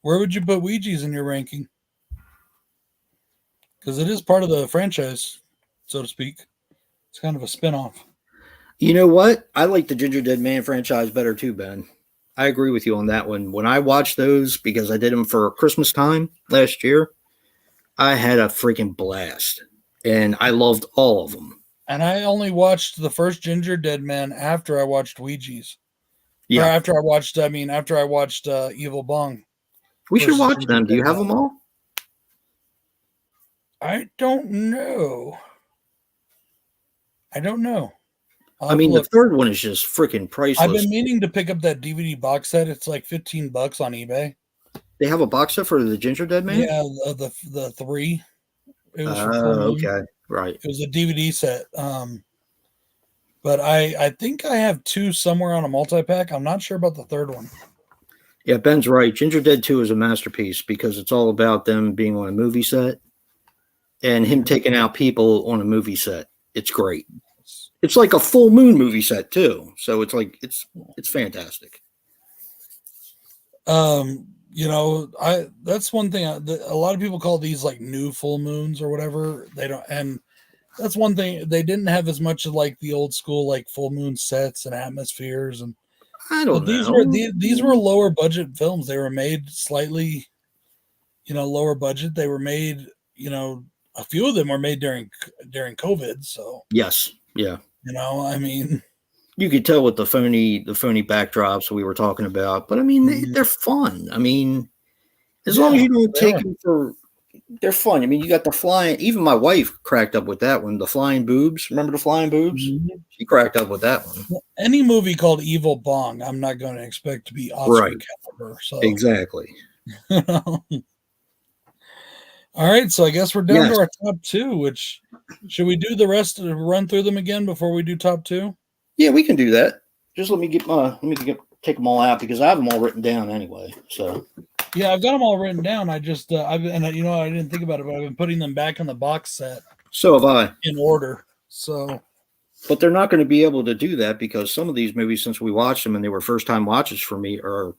Where would you put Ouija's in your ranking? Because it is part of the franchise, so to speak. It's kind of a spinoff. You know what? I like the Ginger Dead Man franchise better too, Ben. I agree with you on that one. When I watched those, because I did them for Christmas time last year, I had a freaking blast. And I loved all of them. And I only watched the first Ginger Dead Man after I watched Ouija's. Yeah. Or after I watched Evil Bong. We should watch them. Do you have them all? I don't know. I mean, the third one is just freaking priceless. I've been meaning to pick up that DVD box set. It's like $15 on eBay. They have a box set for the Ginger Dead Man? Yeah, the 3. It was okay. Right. It was a DVD set. But I think I have 2 somewhere on a multi-pack. I'm not sure about the third one. Yeah, Ben's right. Ginger Dead 2 is a masterpiece because it's all about them being on a movie set and him taking out people on a movie set. It's great. It's like a full moon movie set too. So it's like it's fantastic. You know, that's one thing. A lot of people call these like new full moons or whatever. They don't, and that's one thing. They didn't have as much of like the old school like full moon sets and atmospheres, and I don't know. These were lower budget films. They were made slightly, lower budget. They were made, a few of them were made during COVID. So yes, yeah. I mean, you could tell with the phony backdrops we were talking about, but I mean, they're fun. I mean, as long as you don't take them they're fun. I mean, you got the flying, even my wife cracked up with that one, the flying boobs. Remember the flying boobs? Mm-hmm. She cracked up with that one. Well, any movie called Evil Bong, I'm not going to expect to be Oscar caliber. So. Exactly. All right, so I guess we're down to our top 2, which should we do the rest of run through them again before we do top 2? Yeah, we can do that. Just let me take them all out because I have them all written down anyway. So yeah, I've got them all written down. I just I didn't think about it, but I've been putting them back in the box set. So have I. In order. So but they're not going to be able to do that because some of these movies, since we watched them and they were first time watches for me, or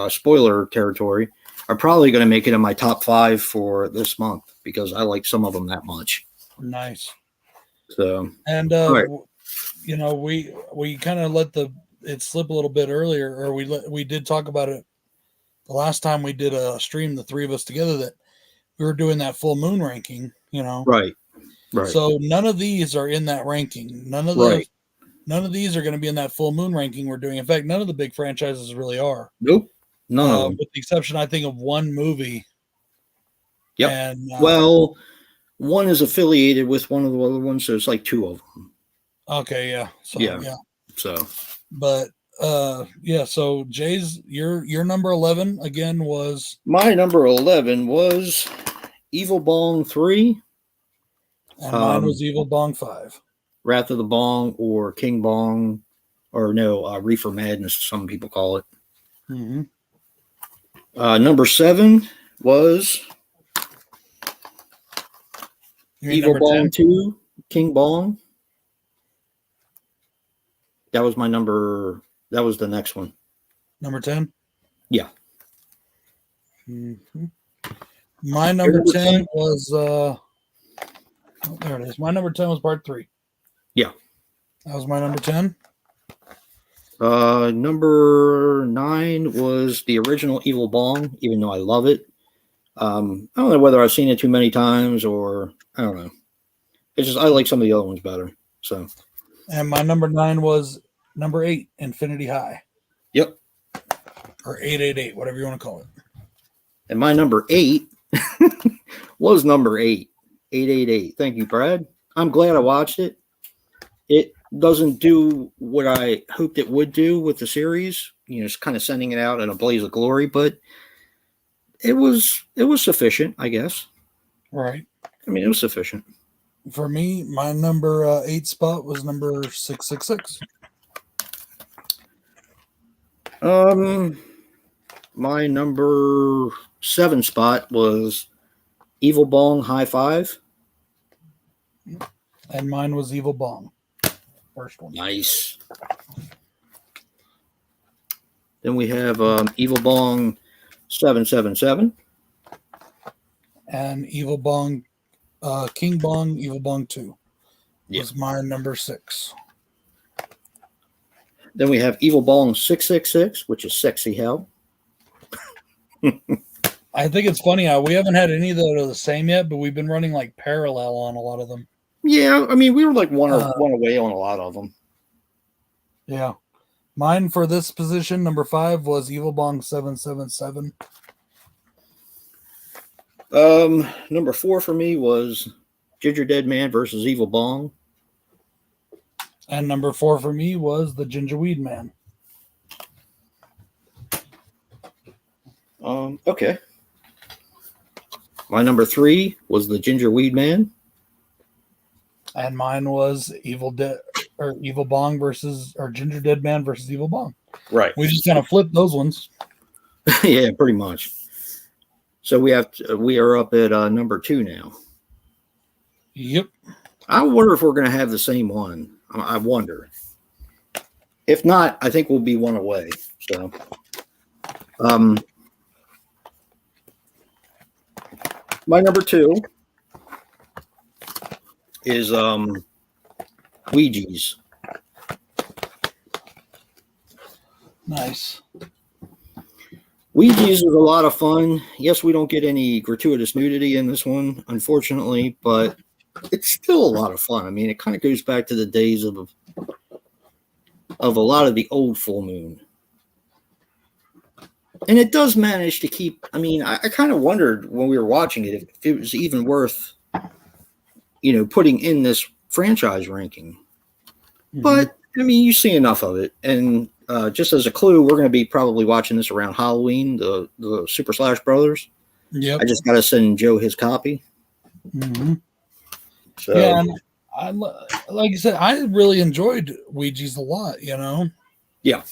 spoiler territory, are probably going to make it in my top 5 for this month because I like some of them that much. Nice. So, and right. We kind of let it slip a little bit earlier, or we did talk about it the last time we did a stream, the 3 of us together, that we were doing that full moon ranking. Right. So none of these are in that ranking. None of these are going to be in that full moon ranking we're doing. In fact, none of the big franchises really are. Nope. No, with the exception, I think, of one movie. Yep. And well, one is affiliated with one of the other ones, so it's like 2 of them. Okay, yeah. So, yeah. So, but so Jay's your number 11 again was my number 11 was Evil Bong 3, and mine was Evil Bong 5, Wrath of the Bong, or King Bong, or no, Reefer Madness, some people call it. Mm-hmm. Number 7 was Evil Bong 10? 2, King Bong. That was my number. That was the next one. Number 10? Yeah. Mm-hmm. My number 10 was, oh, there it is. My number 10 was part 3. Yeah. That was my number 10. Number 9 was the original Evil Bong, even though I love it. I don't know whether I've seen it too many times or I don't know. It's just I like some of the other ones better. So, and my number 9 was number 8, Infinity High. Yep. Or 888, whatever you want to call it. And my number 8 was number 8, 888. Thank you, Brad. I'm glad I watched it. It doesn't do what I hoped it would do with the series. You know, it's kind of sending it out in a blaze of glory, but it was sufficient, I guess. Right. I mean, it was sufficient. For me, my number 8 spot was number 666. My number 7 spot was Evil Bong High Five. And mine was Evil Bong. First one. Nice. Then we have Evil Bong 777. And Evil Bong, King Bong, Evil Bong 2 was my number 6. Then we have Evil Bong 666, which is sexy hell. I think it's funny how we haven't had any that are the same yet, but we've been running like parallel on a lot of them. Yeah, I mean, we were like one away on a lot of them. Yeah. Mine for this position, number 5, was Evil Bong 777. Number 4 for me was Ginger Dead Man versus Evil Bong. And number 4 for me was the Gingerweed Man. Okay. My number 3 was the Gingerweed Man. And mine was Evil Bong versus, or Ginger Dead Man versus Evil Bong. Right. We just kind of flipped those ones. Yeah, pretty much. So we are up at number 2 now. Yep. I wonder if we're going to have the same one. I wonder. If not, I think we'll be one away. So, my number 2 is Ouija's. Nice. Ouija's is a lot of fun. Yes, we don't get any gratuitous nudity in this one, unfortunately, but it's still a lot of fun. I mean, it kind of goes back to the days of a lot of the old full moon. And it does manage to keep, I mean, I kind of wondered when we were watching it if it was even worth, putting in this franchise ranking. Mm-hmm. But, I mean, you see enough of it. And just as a clue, we're going to be probably watching this around Halloween, the Super Slash Brothers. Yep. I just got to send Joe his copy. Mm-hmm. So, yeah, and like you said, I really enjoyed Ouija's a lot, Yeah.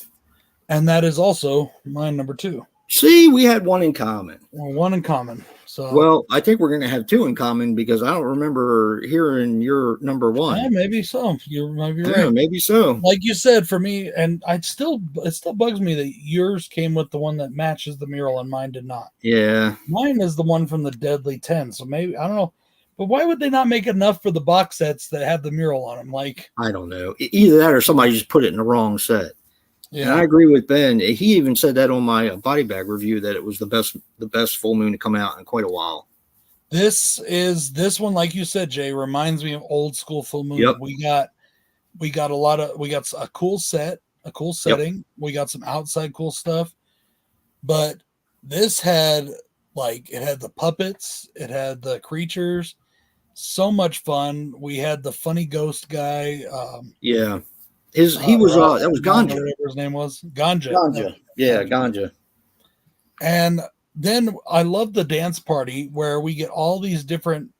And that is also my number 2. See, we had one in common. Well, one in common. So, well, I think we're going to have 2 in common because I don't remember hearing your number 1. Yeah, maybe so. You might be right. Yeah, maybe so. Like you said, for me, and it still bugs me that yours came with the one that matches the mural and mine did not. Yeah. Mine is the one from the Deadly 10. So maybe, I don't know. But why would they not make enough for the box sets that have the mural on them? Like, I don't know. Either that or somebody just put it in the wrong set. Yeah, and I agree with Ben. He even said that on my body bag review that it was the best full moon to come out in quite a while. This one, like you said, Jay, reminds me of old school full moon. Yep. We got a cool set, a cool setting. Yep. We got some outside cool stuff, but this had the puppets, it had the creatures, so much fun. We had the funny ghost guy. Yeah. That was Ganja. Whatever his name was. Ganja. Ganja. Yeah, Ganja. And then I love the dance party where we get all these different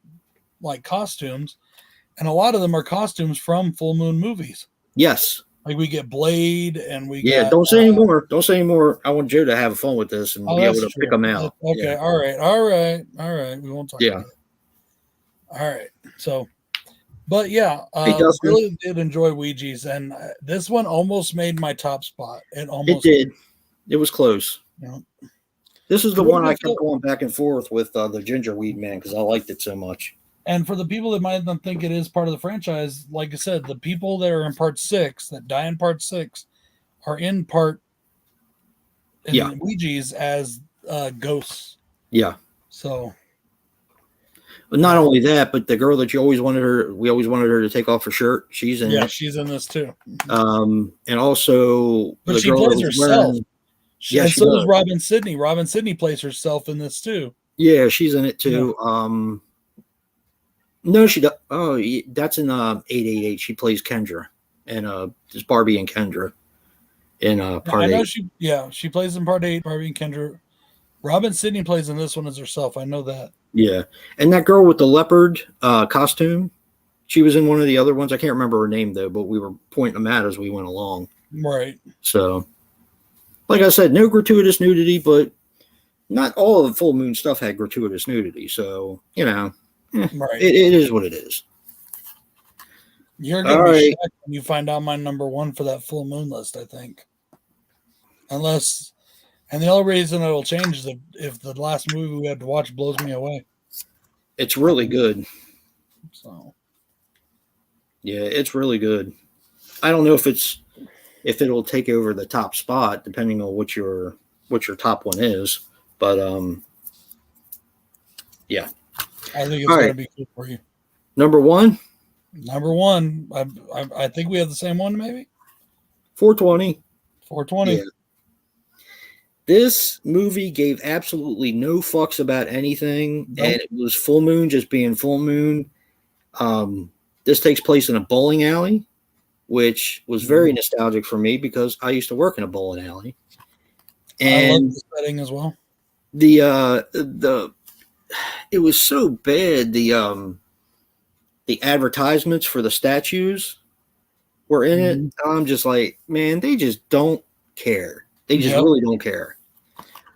costumes, and a lot of them are costumes from full moon movies. Yes. Like we get Blade and we Yeah, got, don't say anymore. Don't say anymore. I want Joe to have fun with this and be able to pick them out. Okay, Yeah. all right. We won't talk about it. All right. So, but yeah, really did enjoy Ouija's, and this one almost made my top spot. It did. It was close. Yeah. This is the one I kept going back and forth with the Ginger Weed Man because I liked it so much. And for the people that might not think it is part of the franchise, like I said, the people that are in part 6 that die in part 6 are in Ouija's as ghosts. Yeah. So, but not only that, but the girl that we always wanted her to take off her shirt. She's in it. Yeah, she's in this too. And also, but she plays herself. So does Robin Sidney. Robin Sidney plays herself in this too. Yeah, she's in it too. Yeah. No, she does. Oh, that's in 888. She plays Kendra, and it's Barbie and Kendra in part 8. She plays in part 8. Barbie and Kendra. Robin Sidney plays in this one as herself. I know that. Yeah, and that girl with the leopard costume, she was in one of the other ones. I can't remember her name though, but we were pointing them out as we went along. Right. So, like I said, no gratuitous nudity, but not all of the Full Moon stuff had gratuitous nudity. So, right. It is what it is. You're going to be shocked when you find out my number 1 for that Full Moon list, I think. And the only reason it will change is if the last movie we had to watch blows me away. It's really good. So, yeah, it's really good. I don't know if it'll take over the top spot, depending on what your top one is. But yeah. I think it's going to be good for you. Number 1? Number 1. I think we have the same one, maybe? 420. 420. Yeah. This movie gave absolutely no fucks about anything, and it was Full Moon just being Full Moon. This takes place in a bowling alley, which was very nostalgic for me because I used to work in a bowling alley. And I love the setting as well. It was so bad. The advertisements for the statues were in it. I'm just like, man, they just don't care. They just really don't care.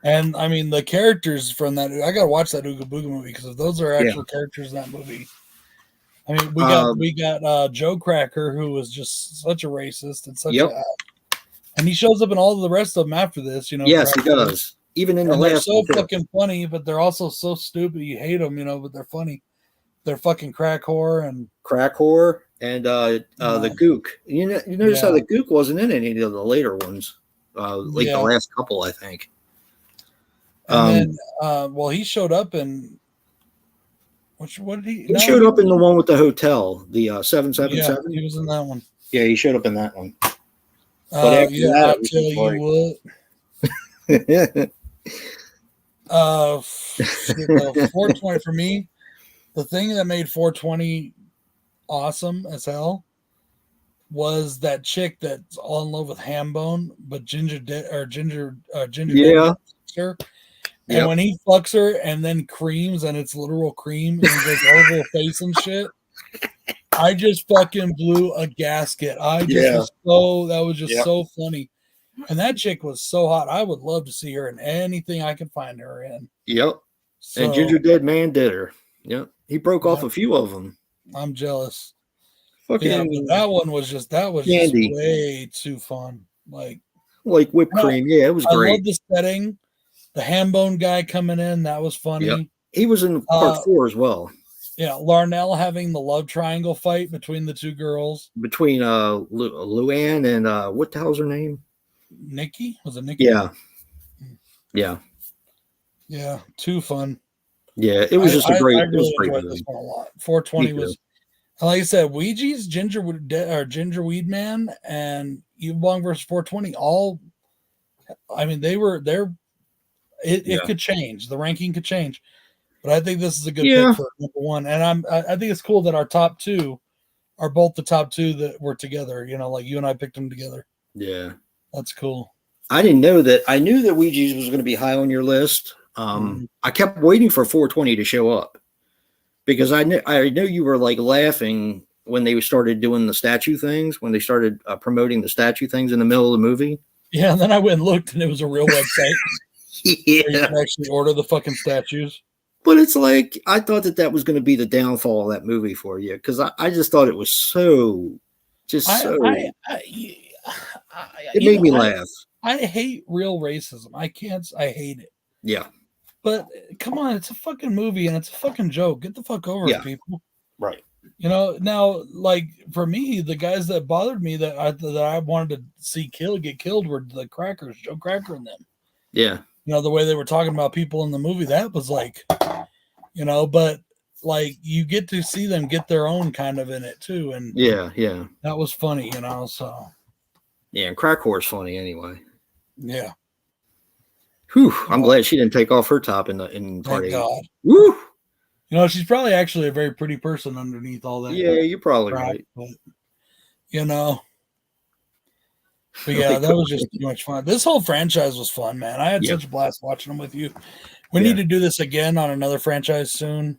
And I mean, the characters from that, I gotta watch that Ooga Booga movie because if those are actual characters in that movie. I mean, we got Joe Cracker, who was just such a racist and and he shows up in all of the rest of them after this, Yes, he does. Even in the last, they're so fucking funny, but they're also so stupid. You hate them, but they're funny. They're fucking crack whore and the Gook. You notice how the Gook wasn't in any of the later ones, the last couple, I think. And then, he showed up in. What did he? He showed up in the one with the hotel, the 777. Yeah, he was in that one. Yeah, he showed up in that one. But after that, I'll tell you what. 420 for me. The thing that made 420 awesome as hell was that chick that's all in love with Hambone, but Ginger. Yeah. And when he fucks her and then creams and it's literal cream and he goes over her face and shit, I just fucking blew a gasket. That was just so funny. And that chick was so hot. I would love to see her in anything I could find her in. Yep. So, and Ginger Dead Man did her. Yep. He broke off a few of them. I'm jealous. Fucking that one was just way too fun. Like whipped cream. Yeah, it was great. I love the setting. The Hambone guy coming in, that was funny. Yep. He was in part 4 as well. Yeah, Larnell having the love triangle fight between the two girls. Between Luann and what the hell's her name? Nikki? Was it Nikki? Yeah. Yeah. Yeah, too fun. Yeah, it was just a great. I really enjoyed this one a lot. 420 was, like I said, Ouija's, Ginger Weed Man, and Eve Bong versus 420. All, I mean, it could change. The ranking could change, but I think this is a good pick for number 1. And I think it's cool that our top 2 are both the top 2 that were together. Like you and I picked them together. Yeah, that's cool. I didn't know that. I knew that Ouija's was going to be high on your list. I kept waiting for 420 to show up because I knew you were like laughing when they started doing the statue things, when they started promoting the statue things in the middle of the movie. Yeah, and then I went and looked, and it was a real website. Where you Yeah. can actually order the fucking statues. But it's like, I thought that was going to be the downfall of that movie for you, because I just thought it was so, just so. It made me laugh. I hate real racism. I hate it. Yeah. But come on, it's a fucking movie and it's a fucking joke. Get the fuck over it, people. Right. You know, now, like, for me, the guys that bothered me that I wanted to see get killed were the Crackers, Joe Cracker and them. Yeah. You know, the way they were talking about people in the movie, that was like, you know, but like you get to see them get their own kind of in it too. And yeah. That was funny, you know, so. Yeah, and Crack Whore's funny anyway. Yeah. Whew, I'm glad she didn't take off her top in part 8. God. Woo! You know, she's probably actually a very pretty person underneath all that. Yeah, you're probably crap, right. But, you know. But yeah, that was just too much fun. This whole franchise was fun, man. I had such a blast watching them with you. We need to do this again on another franchise soon.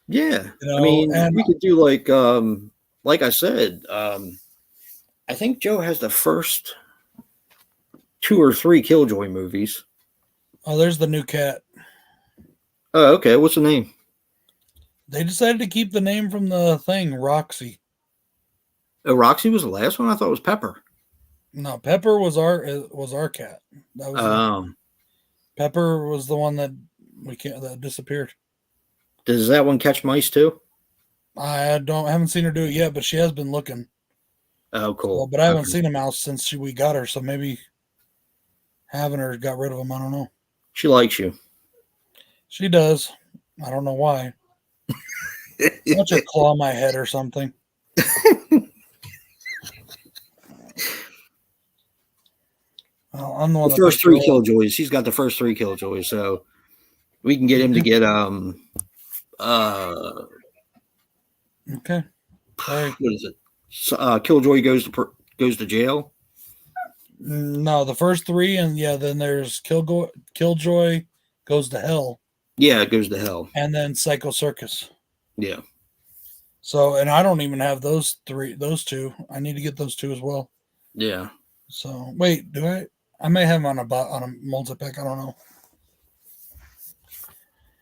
Yeah. You know, I mean, we could do like I said, I think Joe has the first 2 or 3 Killjoy movies. Oh, there's the new cat. Oh, okay. What's the name? They decided to keep the name from the thing, Roxy. Oh, Roxy was the last one? I thought it was Pepper. No, Pepper was our cat. That was Pepper was the one that that disappeared. Does that one catch mice too? I haven't seen her do it yet, but she has been looking. Oh, cool. Well, but I haven't seen a mouse since we got her, so maybe having her got rid of them. I don't know. She likes you. She does. I don't know why. Why don't you claw my head or something? I'm the one. The first 3 Killjoys. He's got the first 3 Killjoys, so we can get him to get Okay. Sorry. What is it? Killjoy goes to jail. No, the first 3, and then there's Killjoy goes to hell. Yeah, it goes to hell. And then Psycho Circus. Yeah. So, and I don't even have those 2. I need to get those 2 as well. Yeah. So, wait, do I? I may have them on a multi-pack. I don't know.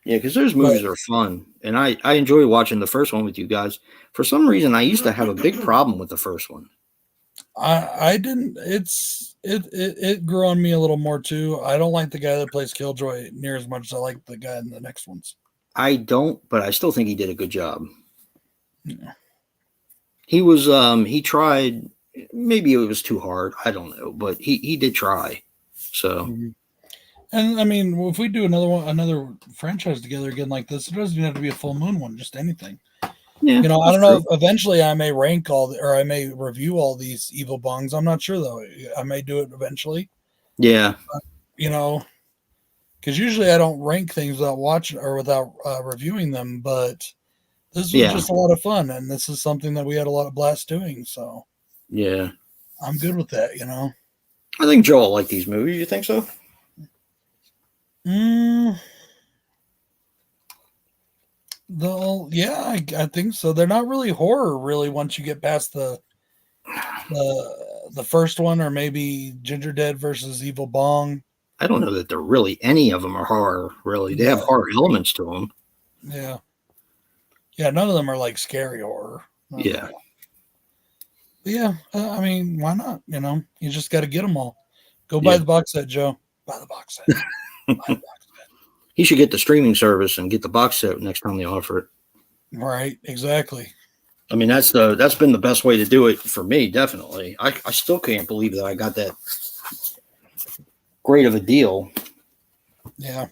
Yeah, because those movies are fun, and I enjoy watching the first one with you guys. For some reason, I used to have a big problem with the first one. I didn't. It grew on me a little more too. I don't like the guy that plays Killjoy near as much as I like the guy in the next ones. I don't, but I still think he did a good job. Yeah. He was he tried. Maybe it was too hard. I don't know, but he did try. So. Mm-hmm. And I mean, if we do another franchise together again like this, it doesn't even have to be a full moon one, just anything. Yeah, you know, I don't know. Eventually, I may I may review all these evil bongs. I'm not sure though. I may do it eventually. Yeah. But, you know, because usually I don't rank things without watching or without reviewing them. But this was just a lot of fun, and this is something that we had a lot of blast doing. So yeah, I'm good with that. You know, I think Joe will like these movies. You think so? I think so. They're not really horror, really, once you get past the first one, or maybe Ginger Dead versus Evil Bong. I don't know that they're really any of them are horror. Really, they have horror elements to them. Yeah, none of them are like scary horror. Yeah, I mean, why not? You know, you just got to get them all. Go buy the box set, Joe. Buy the box set. He should get the streaming service and get the box set next time they offer it. Right, exactly. I mean, that's been the best way to do it for me, definitely. I still can't believe that I got that great of a deal. Yeah.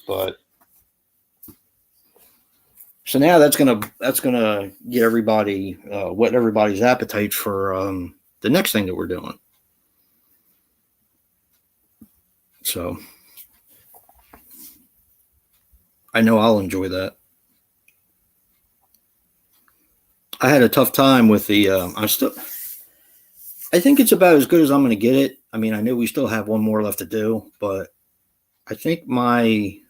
But so now that's gonna get everybody whet everybody's appetite for the next thing that we're doing. So I know I'll enjoy that. I had a tough time with the. I think it's about as good as I'm going to get it. I mean, I know we still have one more left to do, but I think I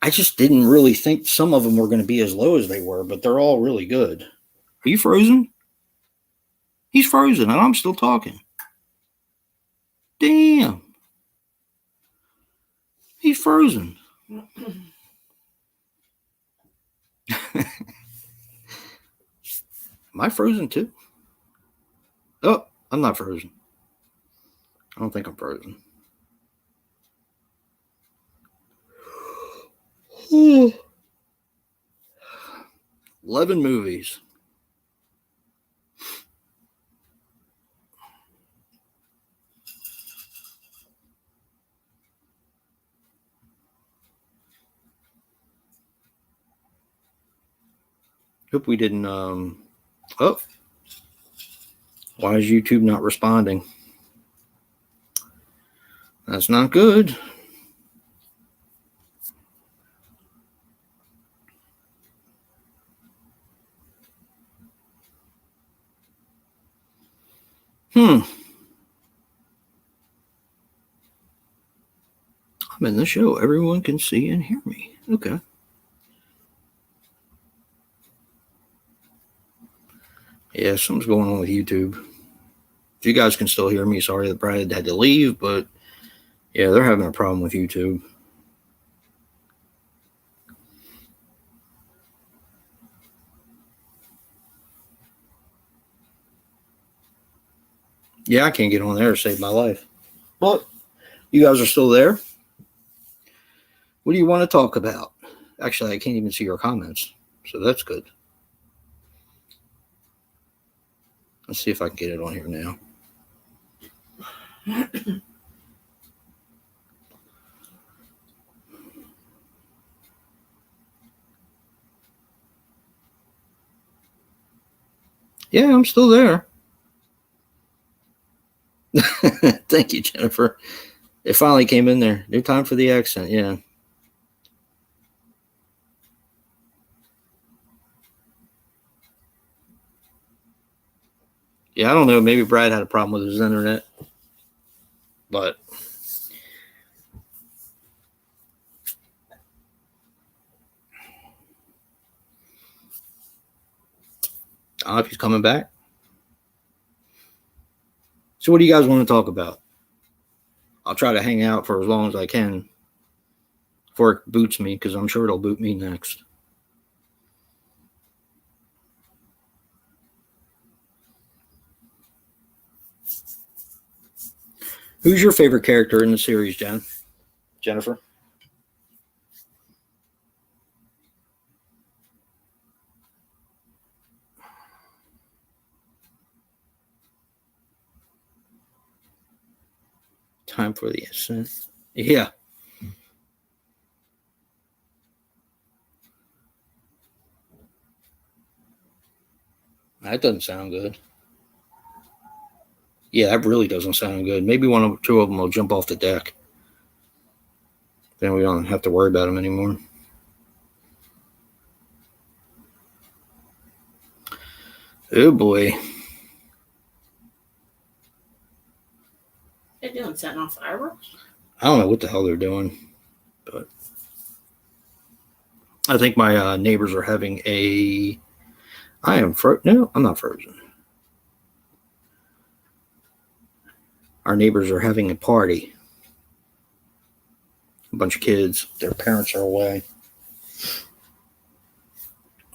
I just didn't really think some of them were going to be as low as they were, but they're all really good. Are you frozen? He's frozen, and I'm still talking. Damn. He's frozen. Am I frozen too? Oh, I'm not frozen. I don't think I'm frozen. 11 movies. Hope we didn't. Oh, why is YouTube not responding? That's not good. I'm in the show. Everyone can see and hear me. Okay. Yeah, something's going on with YouTube. If you guys can still hear me, sorry that Brad had to leave, but yeah, they're having a problem with YouTube. Yeah, I can't get on there to save my life. But you guys are still there. What do you want to talk about? Actually, I can't even see your comments, so that's good. Let's see if I can get it on here now. Yeah, I'm still there. Thank you, Jennifer. It finally came in there. New time for the accent, yeah. Yeah, I don't know. Maybe Brad had a problem with his internet. But I don't know if he's coming back. So what do you guys want to talk about? I'll try to hang out for as long as I can before it boots me, because I'm sure it'll boot me next. Who's your favorite character in the series, Jennifer? Time for the ascent. Yeah. That doesn't sound good. Yeah, that really doesn't sound good. Maybe one or two of them will jump off the deck. Then we don't have to worry about them anymore. Oh, boy. They're doing setting off fireworks? I don't know what the hell they're doing, but I think my neighbors are having a... No, I'm not frozen. Our neighbors are having a party. A bunch of kids. Their parents are away.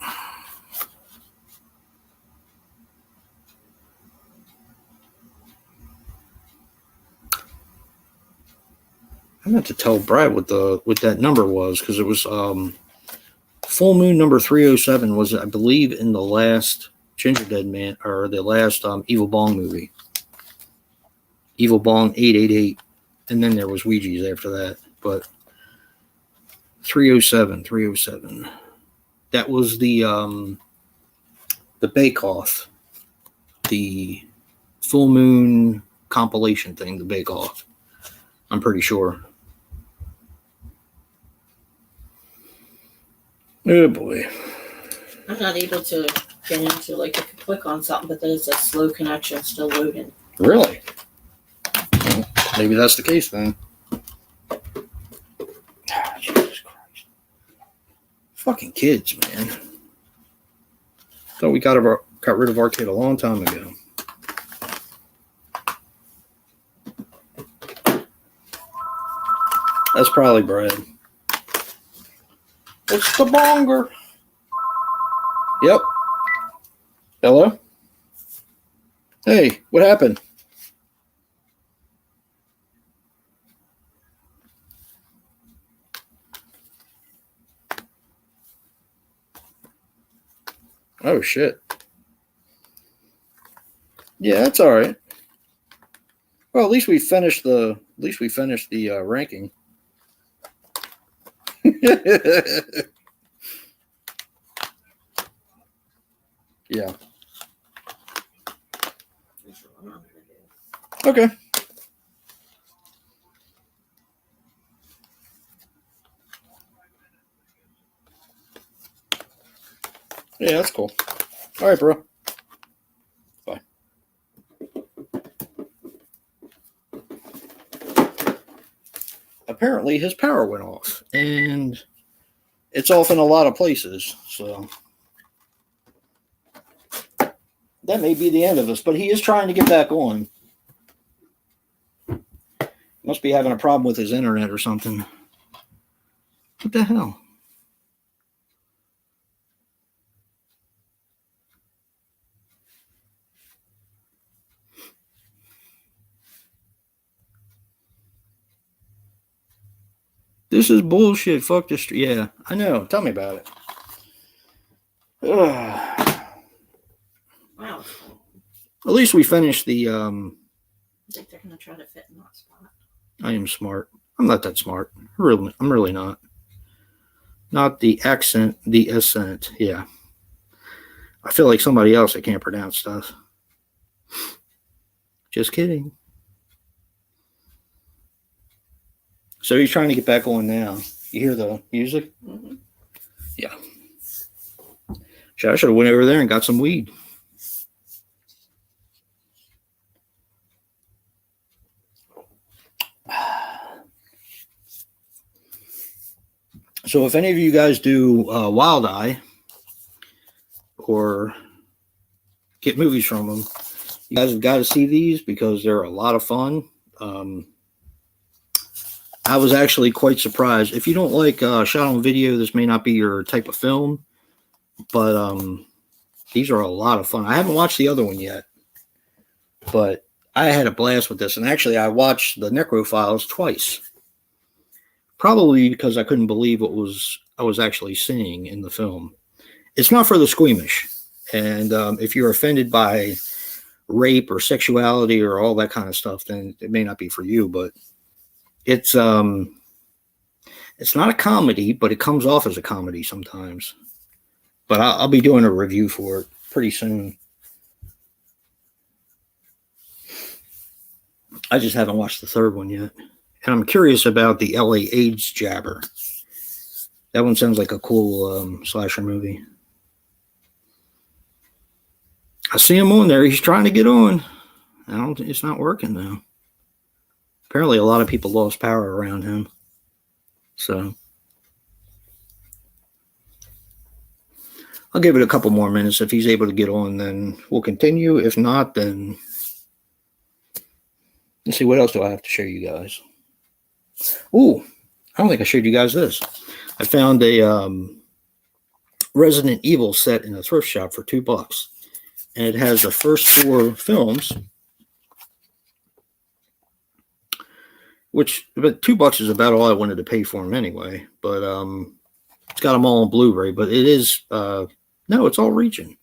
I meant to tell Brad what that number was, because it was full moon number 307 was, I believe, in the last Ginger Dead Man, or the last Evil Bong movie. Evil Bong 888, and then there was Ouija's after that. But 307. That was the Bake Off, the full moon compilation thing, the Bake Off. I'm pretty sure. Oh boy. I'm not able to get into, like, I can click on something, but there's a slow connection still loading. Really? Well, maybe that's the case then. Jesus Christ. Fucking kids, man. Thought we got rid of our kid a long time ago. That's probably Brad. It's the bonger. Yep. Hello? Hey, what happened? Oh shit. Yeah, that's all right. Well, at least we finished the ranking. Yeah. Okay. Yeah, that's cool. All right, bro. Bye. Apparently his power went off, and it's off in a lot of places, so that may be the end of us, but he is trying to get back on. Must be having a problem with his internet or something. What the hell? This is bullshit. Fuck this. Yeah, I know. Tell me about it. Ugh. Wow. At least we finished the. I think they're gonna try to fit in that spot. I am smart. I'm not that smart. I'm really not. Not the accent, the ascent. Yeah. I feel like somebody else that can't pronounce stuff. Just kidding. So he's trying to get back on now. You hear the music? Mm-hmm. Yeah. I should have went over there and got some weed. So if any of you guys do Wild Eye or get movies from them, you guys have got to see these because they're a lot of fun. I was actually quite surprised. If you don't like shot on video, this may not be your type of film, but these are a lot of fun. I haven't watched the other one yet, but I had a blast with this. And actually, I watched the Necrophiles twice, probably because I couldn't believe what I was actually seeing in the film. It's not for the squeamish, and if you're offended by rape or sexuality or all that kind of stuff, then it may not be for you. But it's not a comedy, but it comes off as a comedy sometimes. But I'll be doing a review for it pretty soon. I just haven't watched the third one yet. And I'm curious about the LA AIDS Jabber. That one sounds like a cool slasher movie. I see him on there. He's trying to get on. It's not working though. Apparently a lot of people lost power around him. So I'll give it a couple more minutes. If he's able to get on, then we'll continue. If not, then let's see, what else do I have to show you guys? Ooh, I don't think I showed you guys this. I found a Resident Evil set in a thrift shop for $2. And it has the first 4 films, but $2 is about all I wanted to pay for them anyway. But it's got them all on Blu-ray. But it is no, it's all region.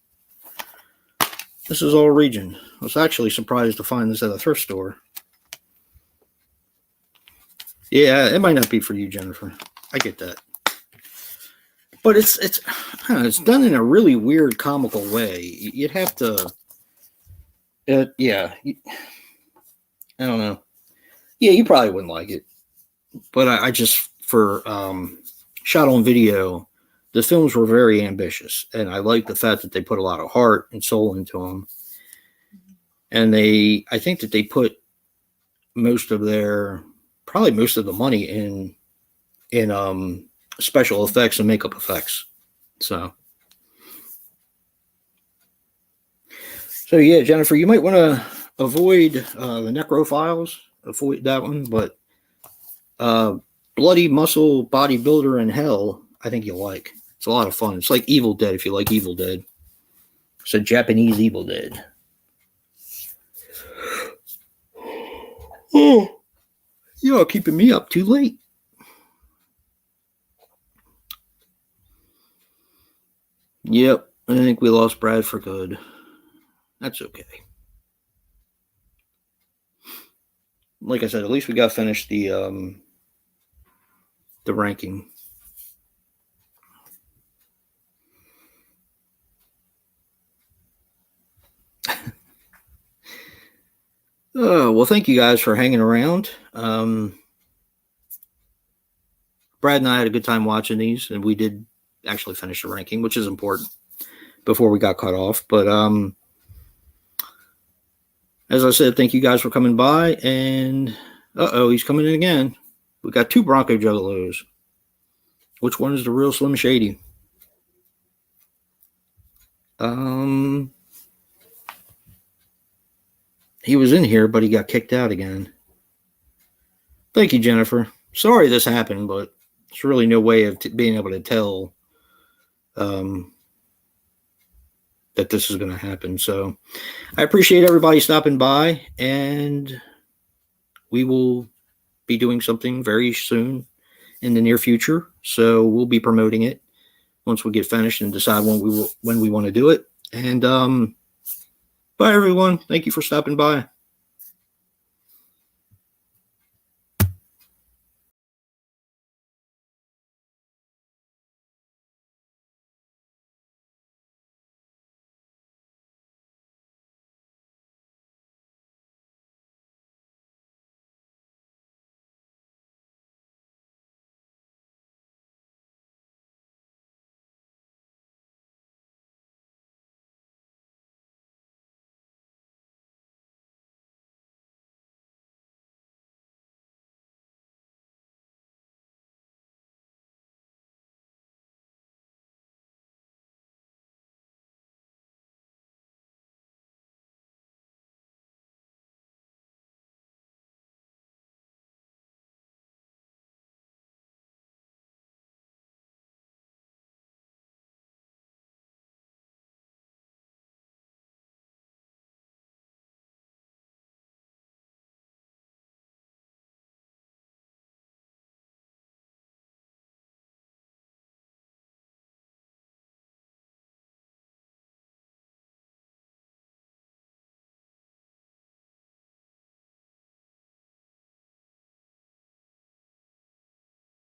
This is all region. I was actually surprised to find this at a thrift store. Yeah, it might not be for you, Jennifer. I get that. But it's done in a really weird, comical way. You'd have to, yeah. I don't know. Yeah, you probably wouldn't like it. But I just, for shot on video, the films were very ambitious. And I like the fact that they put a lot of heart and soul into them. And I think that they put probably most of the money in special effects and makeup effects. So yeah, Jennifer, you might want to avoid the necrophiles. Avoid that one, but Bloody Muscle Bodybuilder in Hell, I think you'll like. It's a lot of fun. It's like Evil Dead if you like Evil Dead. It's a Japanese Evil Dead. Oh, you're keeping me up too late. Yep, I think we lost Brad for good. That's okay. Like I said, at least we got finished the ranking. Well, thank you guys for hanging around. Brad and I had a good time watching these, and we did actually finish the ranking, which is important before we got cut off. But as I said, thank you guys for coming by. And he's coming in again. We got 2 Bronco Juggalos. Which one is the real Slim Shady? He was in here, but he got kicked out again. Thank you, Jennifer. Sorry this happened, but there's really no way of being able to tell that this is going to happen. So I appreciate everybody stopping by, and we will be doing something very soon in the near future. So we'll be promoting it once we get finished and decide when we want to do it. And bye, everyone. Thank you for stopping by.